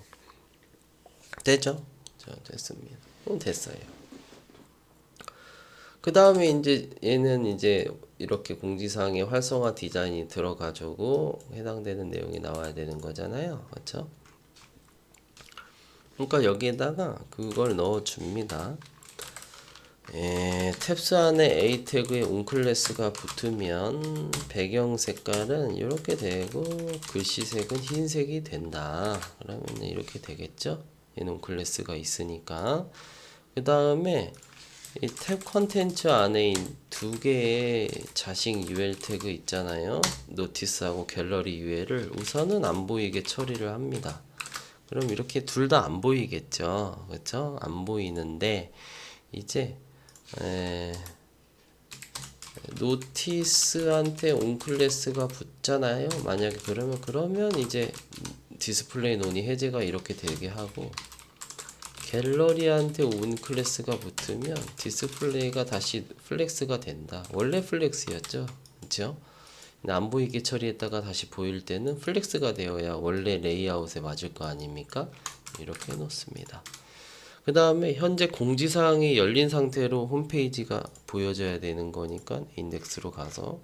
되죠? 자, 됐습니다. 됐어요. 그 다음에 이제 얘는 이제 이렇게 공지사항에 활성화 디자인이 들어가지고 해당되는 내용이 나와야 되는 거잖아요. 그렇죠? 그러니까 여기에다가 그걸 넣어 줍니다. 탭스 안에 A 태그에 온클래스가 붙으면 배경 색깔은 이렇게 되고 글씨색은 흰색이 된다. 그러면 이렇게 되겠죠? 얘는 온클래스가 있으니까. 그 다음에 이 탭 컨텐츠 안에 두 개의 자식 UL 태그 있잖아요. 노티스하고 갤러리 UL을 우선은 안 보이게 처리를 합니다. 그럼 이렇게 둘 다 안 보이겠죠. 그렇죠? 안 보이는데 이제 노티스한테 온클래스가 붙잖아요. 만약에 그러면 이제 디스플레이 논이 해제가 이렇게 되게 하고 갤러리한테 온클래스가 붙으면 디스플레이가 다시 플렉스가 된다. 원래 플렉스였죠. 그렇죠? 안 보이게 처리했다가 다시 보일 때는 플렉스가 되어야 원래 레이아웃에 맞을 거 아닙니까? 이렇게 해놓습니다. 그 다음에 현재 공지사항이 열린 상태로 홈페이지가 보여져야 되는 거니까 인덱스로 가서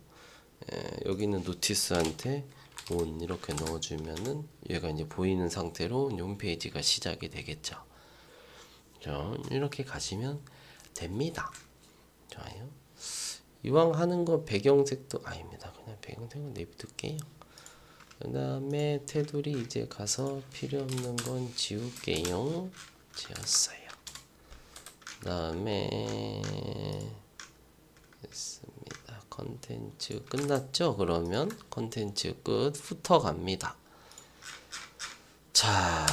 여기는 노티스한테 온 이렇게 넣어주면은 얘가 이제 보이는 상태로 홈페이지가 시작이 되겠죠. 이렇게 가시면 됩니다. 좋아요. 이왕 하는 거 배경색도 아닙니다. 그냥 배경색은 내비둘게요. 그 다음에 테두리 이제 가서 필요 없는 건 지울게요. 지웠어요. 그 다음에 됐습니다. 컨텐츠 끝났죠? 그러면 컨텐츠 끝. 후터 갑니다. 자,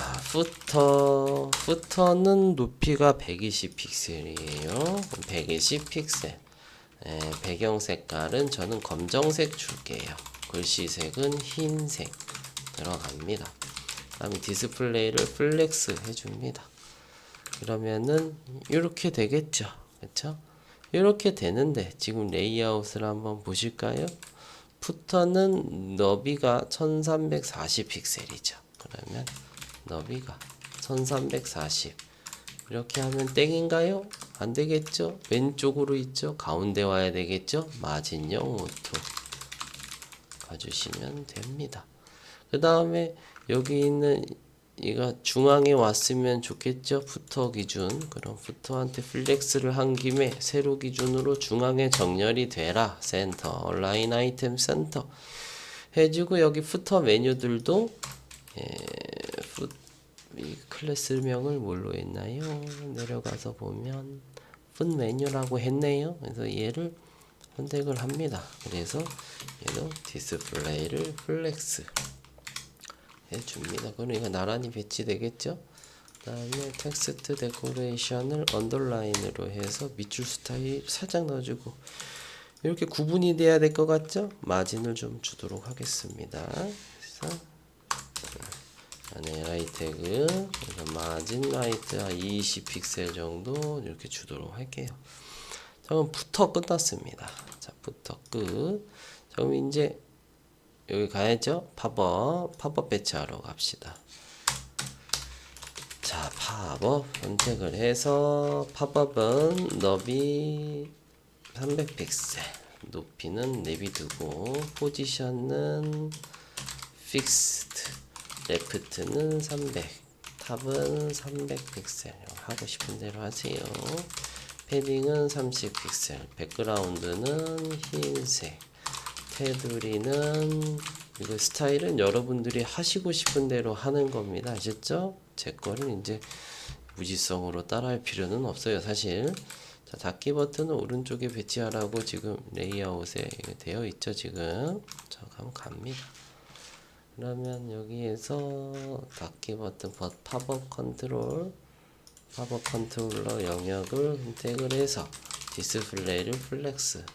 후터는 높이가 120 픽셀이에요. 120 픽셀. 배경 색깔은 저는 검정색 줄게요. 글씨색은 흰색 들어갑니다. 다음에 디스플레이를 플렉스 해줍니다. 그러면은 이렇게 되겠죠. 그렇죠? 이렇게 되는데 지금 레이아웃을 한번 보실까요? 푸터는 너비가 1340 픽셀이죠. 그러면 너비가 1340 이렇게 하면 땡인가요? 안 되겠죠? 왼쪽으로 있죠? 가운데 와야 되겠죠? 마진형 오토 가주시면 됩니다. 그 다음에 여기 있는 얘가 중앙에 왔으면 좋겠죠? 푸터 기준. 그럼 푸터한테 플렉스를 한 김에 세로 기준으로 중앙에 정렬이 되라. 센터, 얼라인 아이템 센터 해주고 여기 푸터 메뉴들도 이 클래스명을 뭘로 했나요? 내려가서 보면 풋 메뉴라고 했네요. 그래서 얘를 선택을 합니다. 그래서 얘도 디스플레이를 플렉스 해줍니다. 그러니까 나란히 배치되겠죠? 그 다음에 텍스트 데코레이션을 언더라인으로 해서 밑줄 스타일 살짝 넣어주고 이렇게 구분이 돼야 될 것 같죠? 마진을 좀 주도록 하겠습니다. 그래서 안에 라이트 태그 마진 라이트 20 픽셀 정도 이렇게 주도록 할게요. 그럼 푸터 끝났습니다. 자, 푸터 끝. 그럼 이제 여기 가야죠. 팝업 배치하러 갑시다. 자, 팝업 선택을 해서 팝업은 너비 300 픽셀, 높이는 내비두고 포지션은 픽스드, 레프트는 300, 탑은 300 픽셀 하고 싶은 대로 하세요. 패딩은 30 픽셀, 백그라운드는 흰색, 테두리는 이거 스타일은 여러분들이 하시고 싶은 대로 하는 겁니다. 아셨죠? 제 거를 이제 무지성으로 따라할 필요는 없어요, 사실. 자, 닫기 버튼은 오른쪽에 배치하라고 지금 레이아웃에 되어 있죠, 지금. 자, 그럼 갑니다. 그러면 여기에서 닫기 버튼 팝업 컨트롤러 영역을 선택을 해서 디스플레이를 플렉스,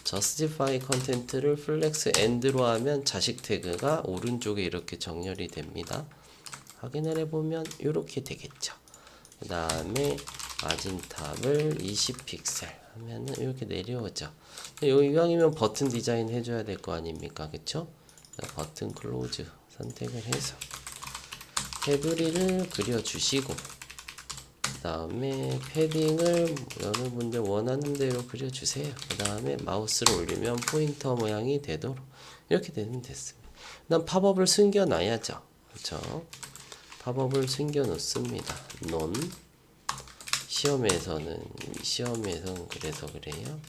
저스티파이 컨텐트를 플렉스 엔드로 하면 자식 태그가 오른쪽에 이렇게 정렬이 됩니다. 확인을 해보면 이렇게 되겠죠. 그 다음에 마진 탑을 20 픽셀 하면은 이렇게 내려오죠. 이왕이면 버튼 디자인 해줘야 될 거 아닙니까? 그쵸? 버튼 클로즈 선택을 해서 테두리를 그려주시고 그 다음에 패딩을 여러분들 원하는 대로 그려주세요. 그 다음에 마우스를 올리면 포인터 모양이 되도록 이렇게 되면 됐습니다. 그 다음 팝업을 숨겨놔야죠. 그렇죠? 팝업을 숨겨 놓습니다. 논 시험에서는 그래서 그래요.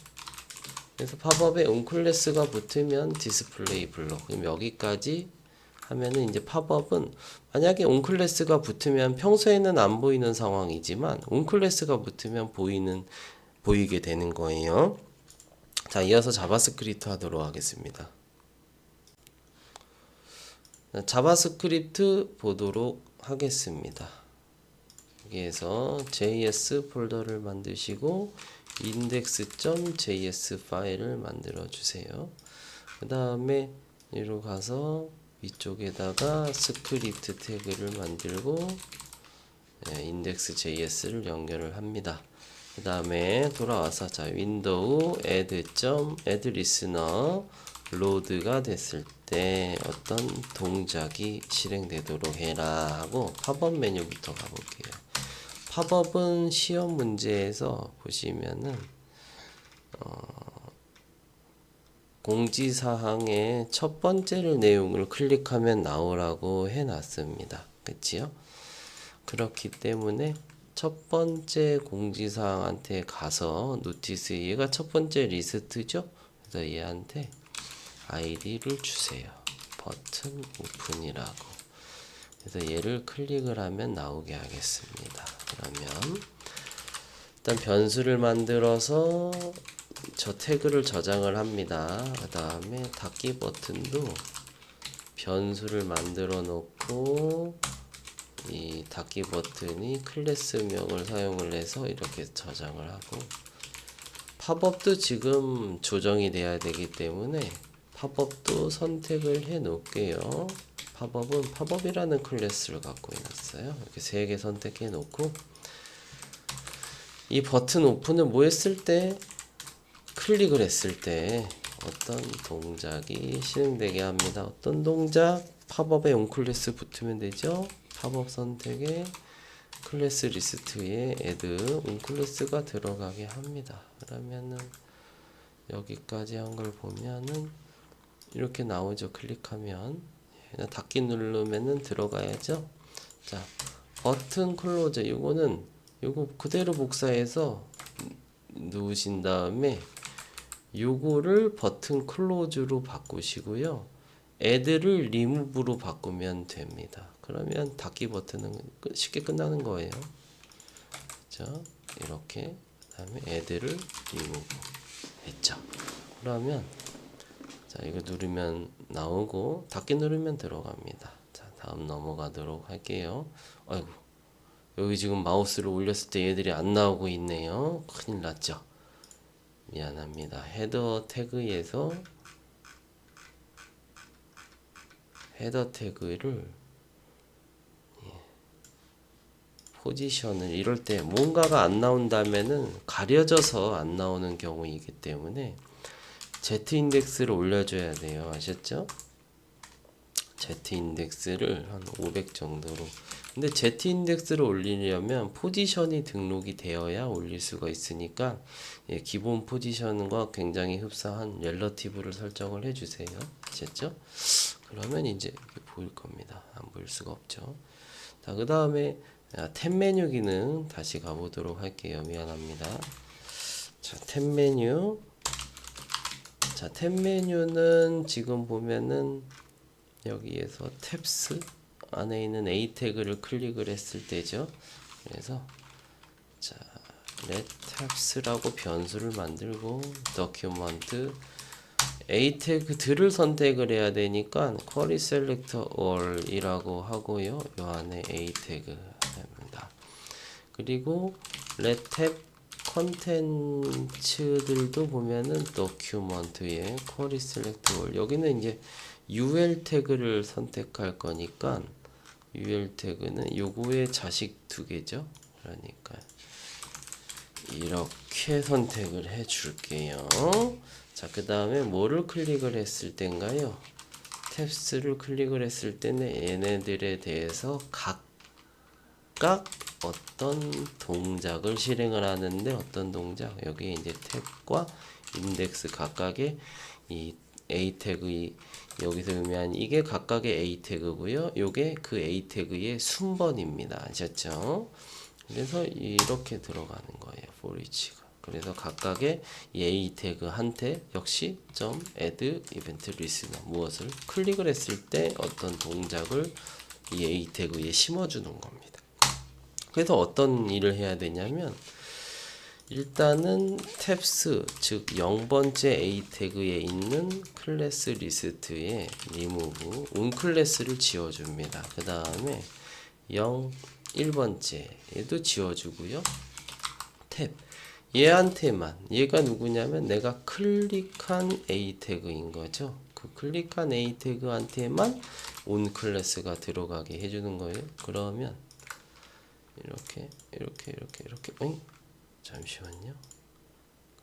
그래서 팝업에 온클래스가 붙으면 디스플레이 블록. 그럼 여기까지 하면은 이제 팝업은 만약에 온클래스가 붙으면 평소에는 안 보이는 상황이지만 온클래스가 붙으면 보이는 보이게 되는 거예요. 자, 이어서 자바스크립트 하도록 하겠습니다. 자바스크립트 보도록 하겠습니다. 여기에서 JS 폴더를 만드시고 index.js 파일을 만들어 주세요. 그 다음에 여기로 가서 위쪽에다가 스크립트 태그를 만들고 index.js를 연결을 합니다. 그 다음에 돌아와서 자 윈도우 add listener 로드가 됐을 때 어떤 동작이 실행되도록 해라 하고 팝업 메뉴부터 가볼게요. 팝업은 시험 문제에서 보시면은 공지사항의 첫 번째 내용을 클릭하면 나오라고 해놨습니다. 그치요? 그렇기 때문에 첫 번째 공지사항한테 가서 노티스 얘가 첫 번째 리스트죠? 그래서 얘한테 아이디를 주세요. 버튼 오픈이라고. 그래서 얘를 클릭을 하면 나오게 하겠습니다. 그러면 일단 변수를 만들어서 저 태그를 저장을 합니다. 그 다음에 닫기 버튼도 변수를 만들어 놓고 이 닫기 버튼이 클래스명을 사용을 해서 이렇게 저장을 하고 팝업도 지금 조정이 돼야 되기 때문에 팝업도 선택을 해 놓을게요. 팝업은 팝업이라는 클래스를 갖고 있었어요. 이렇게 3개 선택해 놓고 이 버튼 오픈은 뭐 했을 때 클릭을 했을 때 어떤 동작이 실행되게 합니다. 어떤 동작? 팝업에 온클래스 붙으면 되죠. 팝업 선택에 클래스 리스트에 add 온클래스가 들어가게 합니다. 그러면은 여기까지 한 걸 보면은 이렇게 나오죠. 클릭하면 그냥 닫기 누르면은 들어가야죠. 자, 버튼 클로즈 요거는 요거 그대로 복사해서 누우신 다음에 요거를 버튼 클로즈로 바꾸시고요. add를 remove로 바꾸면 됩니다. 그러면 닫기 버튼은 쉽게 끝나는 거예요. 그렇죠? 이렇게 그다음에 add를 remove 했죠. 그러면 자 이거 누르면 나오고 닫기 누르면 들어갑니다. 자 다음 넘어가도록 할게요. 아이고 여기 지금 마우스를 올렸을 때 얘들이 안 나오고 있네요. 큰일 났죠. 미안합니다. 헤더 태그에서 헤더 태그를 포지션을 이럴 때 뭔가가 안 나온다면은 가려져서 안 나오는 경우이기 때문에 Z 인덱스를 올려줘야 돼요. 아셨죠? Z 인덱스를 한 500 정도로. 근데 Z 인덱스를 올리려면 포지션이 등록이 되어야 올릴 수가 있으니까 기본 포지션과 굉장히 흡사한 렐러티브를 설정을 해주세요. 아셨죠? 그러면 이제 이렇게 보일 겁니다. 안 보일 수가 없죠. 자, 그 다음에 탭 메뉴 기능 다시 가보도록 할게요. 미안합니다. 자, 탭 메뉴. 자, 탭 메뉴는 지금 보면은 여기에서 탭스 안에 있는 A 태그를 클릭을 했을 때죠. 그래서 자, let tabs라고 변수를 만들고 document A 태그들을 선택을 해야 되니까 query selector all이라고 하고요. 요 안에 A 태그입니다. 그리고 let tab 컨텐츠들도 보면은 document에 query selector all 여기는 이제 UL 태그를 선택할 거니까 UL 태그는 요거의 자식 두 개죠. 그러니까 이렇게 선택을 해 줄게요. 자, 그 다음에 뭐를 클릭을 했을 때인가요? 탭스를 클릭을 했을 때는 얘네들에 대해서 각각 어떤 동작을 실행을 하는데 어떤 동작? 여기에 이제 탭과 인덱스 각각의 이 A 태그 여기서 의미한 이게 각각의 A 태그고요. 요게 그 A 태그의 순번입니다. 아셨죠? 그래서 이렇게 들어가는 거예요. for each가. 그래서 각각의 이 A 태그 한테 역시 .add event listener 무엇을 클릭을 했을 때 어떤 동작을 이 A 태그에 심어주는 겁니다. 그래서 어떤 일을 해야 되냐면 일단은 탭스 즉 0번째 A 태그에 있는 클래스 리스트에 리무브 온클래스를 지워줍니다. 그 다음에 0, 1번째 얘도 지워주고요. 탭 얘한테만 얘가 누구냐면 내가 클릭한 A 태그인 거죠. 그 클릭한 A 태그한테만 온 클래스가 들어가게 해주는 거예요. 그러면 이렇게 응? 잠시만요.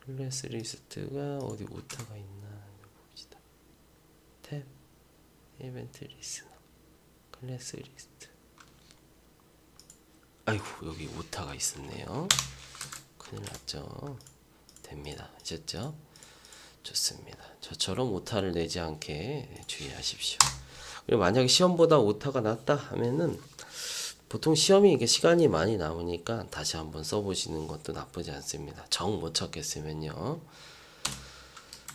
클래스 리스트가 어디 오타가 있나 봅시다. 탭 이벤트 리스너 클래스 리스트. 아이고 여기 오타가 있었네요. 큰일 났죠. 됩니다. 아셨죠? 좋습니다. 저처럼 오타를 내지 않게 주의하십시오. 그리고 만약에 시험보다 오타가 났다 하면은 보통 시험이 이게 시간이 많이 남으니까 다시 한번 써보시는 것도 나쁘지 않습니다. 정 못 찾겠으면요.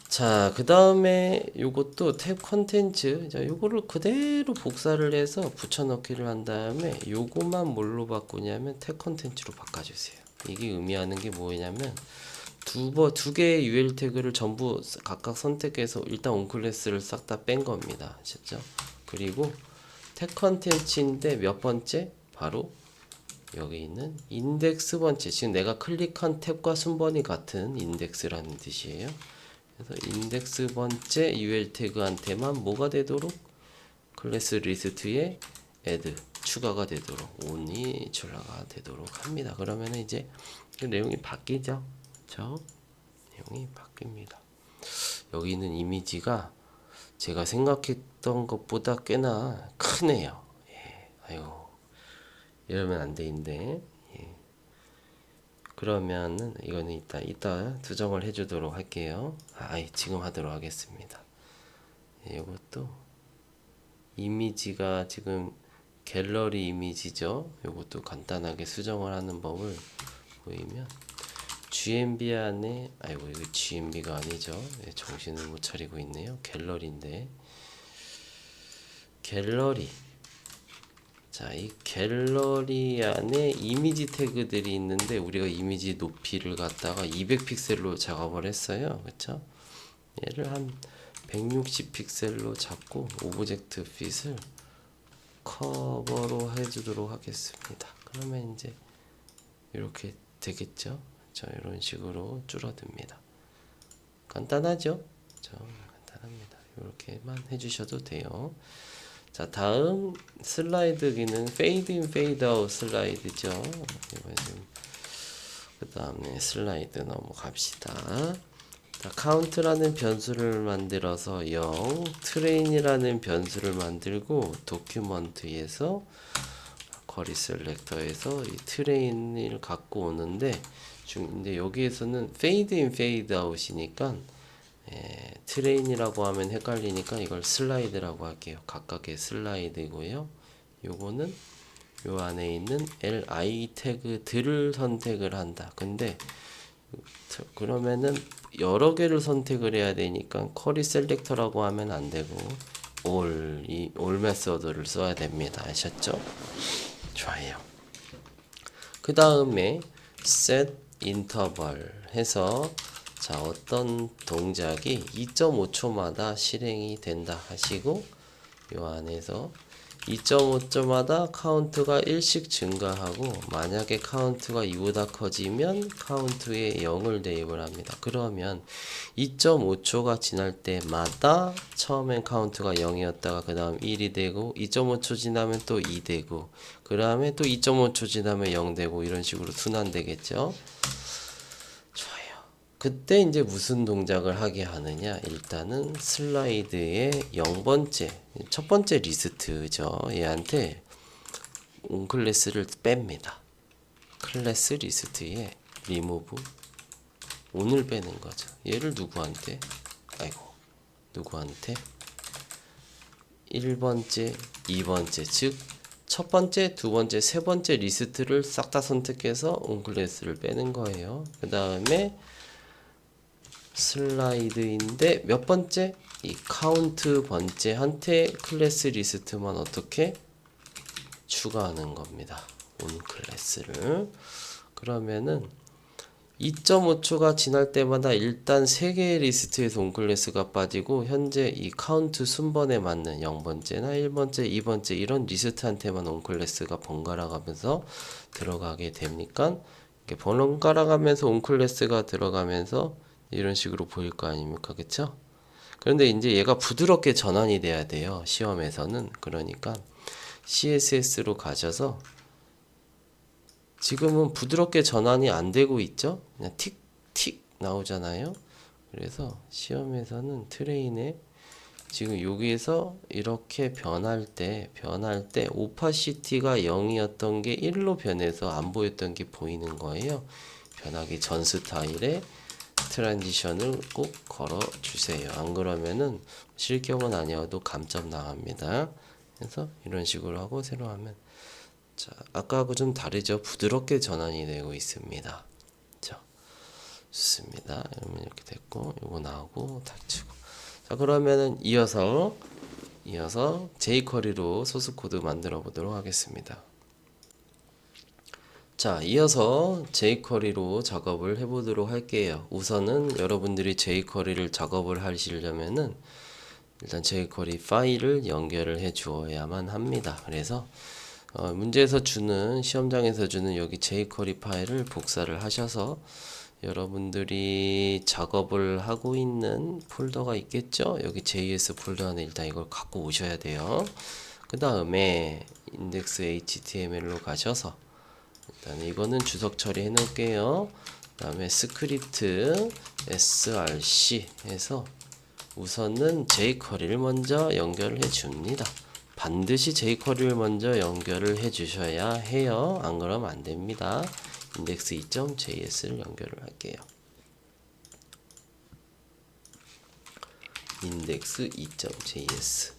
자, 그 다음에 요것도 탭 컨텐츠. 자, 요거를 그대로 복사를 해서 붙여넣기를 한 다음에 요거만 뭘로 바꾸냐면 탭 컨텐츠로 바꿔주세요. 이게 의미하는 게 뭐냐면 두 개의 UL 태그를 전부 각각 선택해서 일단 온클래스를 싹 다 뺀 겁니다. 아셨죠? 그리고 탭 컨텐츠인데 몇 번째? 바로 여기 있는 인덱스 번째. 지금 내가 클릭한 탭과 순번이 같은 인덱스라는 뜻이에요. 그래서 인덱스 번째 UL 태그한테만 뭐가 되도록 클래스 리스트에 add 추가가 되도록 on이 출라가 되도록 합니다. 그러면 이제 그 내용이 바뀌죠. 그렇죠? 내용이 바뀝니다. 여기 있는 이미지가 제가 생각했던 것보다 꽤나 크네요. 예. 아유. 이러면 안 되는데. 예. 그러면은 이거는 이따 수정을 해주도록 할게요. 지금 하도록 하겠습니다. 예, 이것도 이미지가 지금 갤러리 이미지죠. 이것도 간단하게 수정을 하는 법을 보이면 GMB 안에 이거 GMB가 아니죠. 예, 정신을 못 차리고 있네요. 갤러리인데 갤러리. 자, 이 갤러리 안에 이미지 태그들이 있는데 우리가 이미지 높이를 갖다가 200픽셀로 작업을 했어요. 그쵸? 얘를 한 160픽셀로 잡고 오브젝트 핏을 커버로 해주도록 하겠습니다. 그러면 이제 이렇게 되겠죠? 자, 이런 식으로 줄어듭니다. 간단하죠? 간단합니다. 이렇게만 해주셔도 돼요. 자, 다음 슬라이드 기능 페이드 인 페이드 아웃 슬라이드죠. 그 다음에 슬라이드 넘어갑시다. 자, 카운트라는 변수를 만들어서 0, 트레인이라는 변수를 만들고 도큐먼트에서 거리 셀렉터에서 이 트레인을 갖고 오는데 근데 여기에서는 페이드 인 페이드 아웃이니까 트레인이라고 하면 헷갈리니까 이걸 슬라이드라고 할게요. 각각의 슬라이드고요. 요거는 요 안에 있는 li 태그들을 선택을 한다. 근데 그러면은 여러 개를 선택을 해야 되니까 쿼리 셀렉터라고 하면 안 되고 all 메서드를 써야 됩니다. 아셨죠? 좋아요. 그 다음에 set interval 해서 자, 어떤 동작이 2.5초마다 실행이 된다 하시고 요 안에서 2.5초마다 카운트가 1씩 증가하고 만약에 카운트가 2보다 커지면 카운트에 0을 대입을 합니다. 그러면 2.5초가 지날 때마다 처음엔 카운트가 0이었다가 그 다음 1이 되고 2.5초 지나면 또 2 되고 그 다음에 또 2.5초 지나면 0 되고 이런 식으로 순환되겠죠. 그때 이제 무슨 동작을 하게 하느냐? 일단은 슬라이드의 0번째, 첫 번째 리스트죠. 얘한테 온클래스를 뺍니다. 클래스 리스트에 리무브 온을 빼는 거죠. 얘를 누구한테? 누구한테? 1번째, 2번째, 즉 첫 번째, 두 번째, 세 번째 리스트를 싹 다 선택해서 온클래스를 빼는 거예요. 그 다음에 슬라이드인데 몇 번째? 이 카운트 번째한테 클래스 리스트만 어떻게 추가하는 겁니다. 온 클래스를. 그러면은 2.5초가 지날 때마다 일단 3개의 리스트에서 온클래스가 빠지고 현재 이 카운트 순번에 맞는 0번째나 1번째, 2번째 이런 리스트한테만 온클래스가 번갈아 가면서 들어가게 됩니까? 이렇게 번갈아 가면서 온클래스가 들어가면서 이런 식으로 보일 거 아닙니까? 그쵸? 그런데 이제 얘가 부드럽게 전환이 돼야 돼요. 시험에서는. 그러니까 CSS로 가셔서 지금은 부드럽게 전환이 안 되고 있죠. 그냥 틱틱 나오잖아요. 그래서 시험에서는 트레인에 지금 여기에서 이렇게 변할 때 오파시티가 0이었던 게 1로 변해서 안 보였던 게 보이는 거예요. 변하기 전 스타일에 트랜지션을 꼭 걸어 주세요. 안 그러면은 실격은 아니어도 감점 나갑니다. 그래서 이런 식으로 하고 새로 하면, 자, 아까하고 좀 다르죠. 부드럽게 전환이 되고 있습니다. 자, 좋습니다. 그러면 이렇게 됐고, 요거 나오고 닥치고. 자, 그러면은 이어서 jQuery로 소스 코드 만들어 보도록 하겠습니다. 자, 이어서 jQuery로 작업을 해보도록 할게요. 우선은 여러분들이 jQuery를 작업을 하시려면은 일단 jQuery 파일을 연결을 해 주어야만 합니다. 그래서 문제에서 주는, 시험장에서 주는 여기 jQuery 파일을 복사를 하셔서 여러분들이 작업을 하고 있는 폴더가 있겠죠? 여기 JS 폴더 안에 일단 이걸 갖고 오셔야 돼요. 그 다음에 인덱스 HTML로 가셔서 일단 이거는 주석 처리해 놓을게요. 그 다음에 스크립트 src 해서 우선은 jQuery를 먼저 연결을 해 줍니다. 반드시 jQuery를 먼저 연결을 해 주셔야 해요. 안 그러면 안 됩니다. 인덱스 2.js를 연결을 할게요. 인덱스 2.js.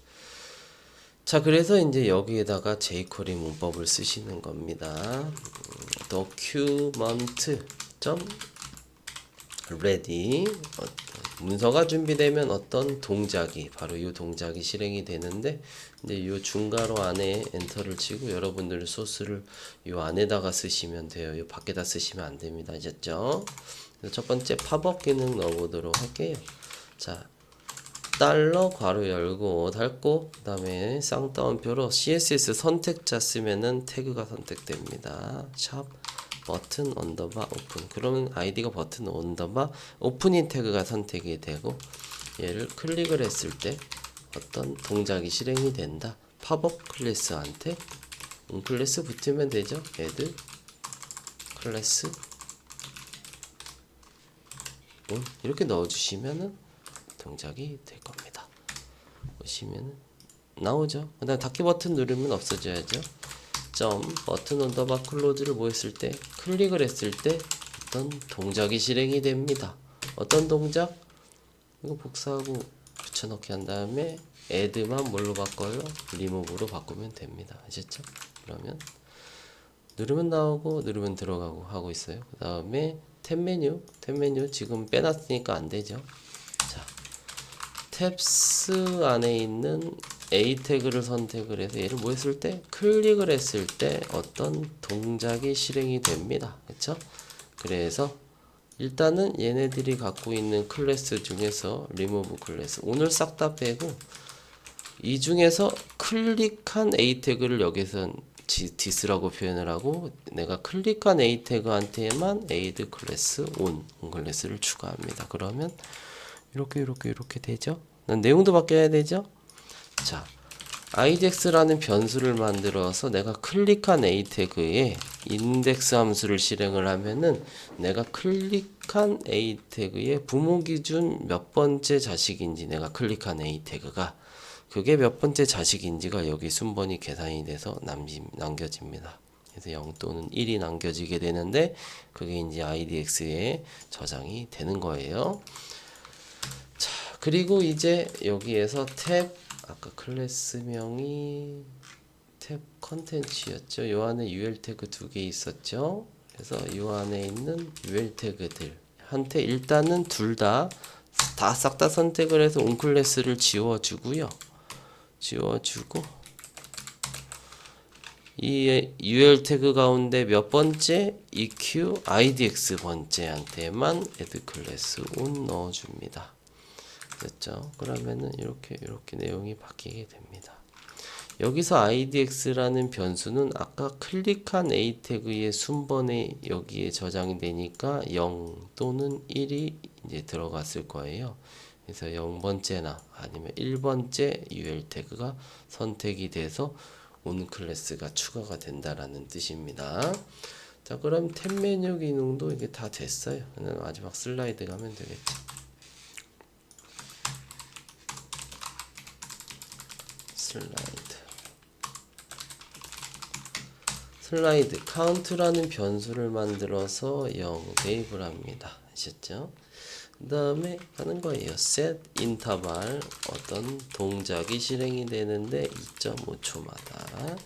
자, 그래서 이제 여기에다가 jQuery 문법을 쓰시는 겁니다. document.ready. 문서가 준비되면 어떤 동작이, 바로 이 동작이 실행이 되는데, 이제 이 중괄호 안에 엔터를 치고 여러분들 소스를 이 안에다가 쓰시면 돼요. 이 밖에다 쓰시면 안 됩니다. 아셨죠? 첫 번째 팝업 기능 넣어보도록 할게요. 자, 달러 괄호 열고 닫고, 그 다음에 쌍따옴표로 CSS 선택자 쓰면은 태그가 선택됩니다. 샵 버튼 언더바 오픈. 그러면 아이디가 버튼 언더바 오픈인 태그가 선택이 되고, 얘를 클릭을 했을 때 어떤 동작이 실행이 된다. 팝업 클래스한테 클래스 붙으면 되죠. add 클래스 이렇게 넣어주시면은 동작이 될 겁니다. 보시면 나오죠. 그 다음 닫기 버튼 누르면 없어져야죠. 점 버튼 언더바 클로즈를 뭐 했을 때, 클릭을 했을 때 어떤 동작이 실행이 됩니다. 어떤 동작? 이거 복사하고 붙여넣기 한 다음에 add만 뭘로 바꿔요? remove로 바꾸면 됩니다. 아셨죠? 그러면 누르면 나오고 누르면 들어가고 하고 있어요. 그 다음에 탭 메뉴 지금 빼놨으니까 안 되죠. 자, 탭스 안에 있는 A 태그를 선택을 해서 얘를 뭐 했을 때, 클릭을 했을 때 어떤 동작이 실행이 됩니다. 그쵸? 그래서 일단은 얘네들이 갖고 있는 클래스 중에서 remove 클래스, 오늘 싹 다 빼고 이 중에서 클릭한 A 태그를 여기서 this라고 표현을 하고, 내가 클릭한 A 태그한테만 add 클래스 on 클래스를 추가합니다. 그러면 이렇게 되죠. 내용도 바뀌어야 되죠. 자, IDX라는 변수를 만들어서 내가 클릭한 A 태그에 인덱스 함수를 실행을 하면은 내가 클릭한 A 태그의 부모 기준 몇 번째 자식인지, 내가 클릭한 A 태그가 그게 몇 번째 자식인지가 여기 순번이 계산이 돼서 남겨집니다. 그래서 0 또는 1이 남겨지게 되는데, 그게 이제 IDX에 저장이 되는 거예요. 자, 그리고 이제 여기에서 탭, 아까 클래스명이 탭 컨텐츠였죠. 요 안에 UL 태그 2개 있었죠. 그래서 요 안에 있는 UL 태그들 한테 일단은 둘 다 싹 다 선택을 해서 온 클래스를 지워주고요. 지워주고 이 UL 태그 가운데 몇 번째 EQ IDX 번째한테만 add 클래스 on 넣어줍니다. 됐죠? 그러면은 이렇게 내용이 바뀌게 됩니다. 여기서 IDX라는 변수는 아까 클릭한 A 태그의 순번에 여기에 저장이 되니까 0 또는 1이 이제 들어갔을 거예요. 그래서 0번째나 아니면 1번째 UL 태그가 선택이 돼서 on 클래스가 추가가 된다라는 뜻입니다. 자, 그럼 탭 메뉴 기능도 이게 다 됐어요. 마지막 슬라이드 가면 되겠죠. 슬라이드 카운트라는 변수를 만들어서 0 대입을 합니다. 아셨죠? 그 다음에 하는 거예요. set 인터벌 어떤 동작이 실행이 되는데 2.5초마다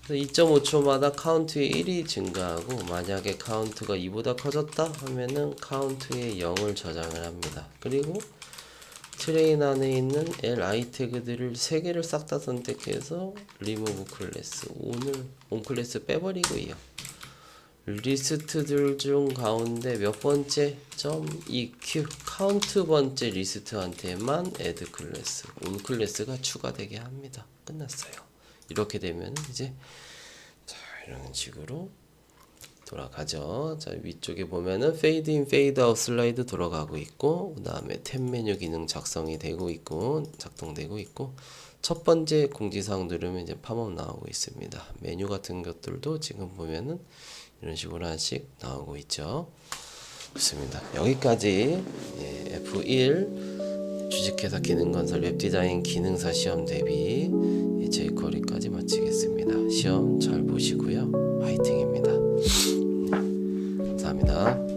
2.5초마다 카운트에 1이 증가하고 만약에 카운트가 2보다 커졌다 하면은 카운트에 0을 저장을 합니다. 그리고 트레인 안에 있는 li 태그들을 3개를 싹 다 선택해서 remove 클래스 on 클래스 빼버리고요. 리스트들 중 가운데 몇 번째 .eq 카운트 번째 리스트한테만 add 클래스 on 클래스가 추가되게 합니다. 끝났어요. 이렇게 되면 이제 자 이런 식으로 돌아가죠. 자 위쪽에 보면은 fade in, fade out 슬라이드 돌아가고 있고 그 다음에 탭 메뉴 기능 작동되고 있고 첫 번째 공지사항 누르면 이제 팝업 나오고 있습니다. 메뉴 같은 것들도 지금 보면은 이런 식으로 하나씩 나오고 있죠. 좋습니다. 여기까지 F1 주식회사 기능건설 웹디자인 기능사 시험 대비 jQuery까지 마치겠습니다. 시험 잘 보시고요. 화이팅입니다. 감사합니다.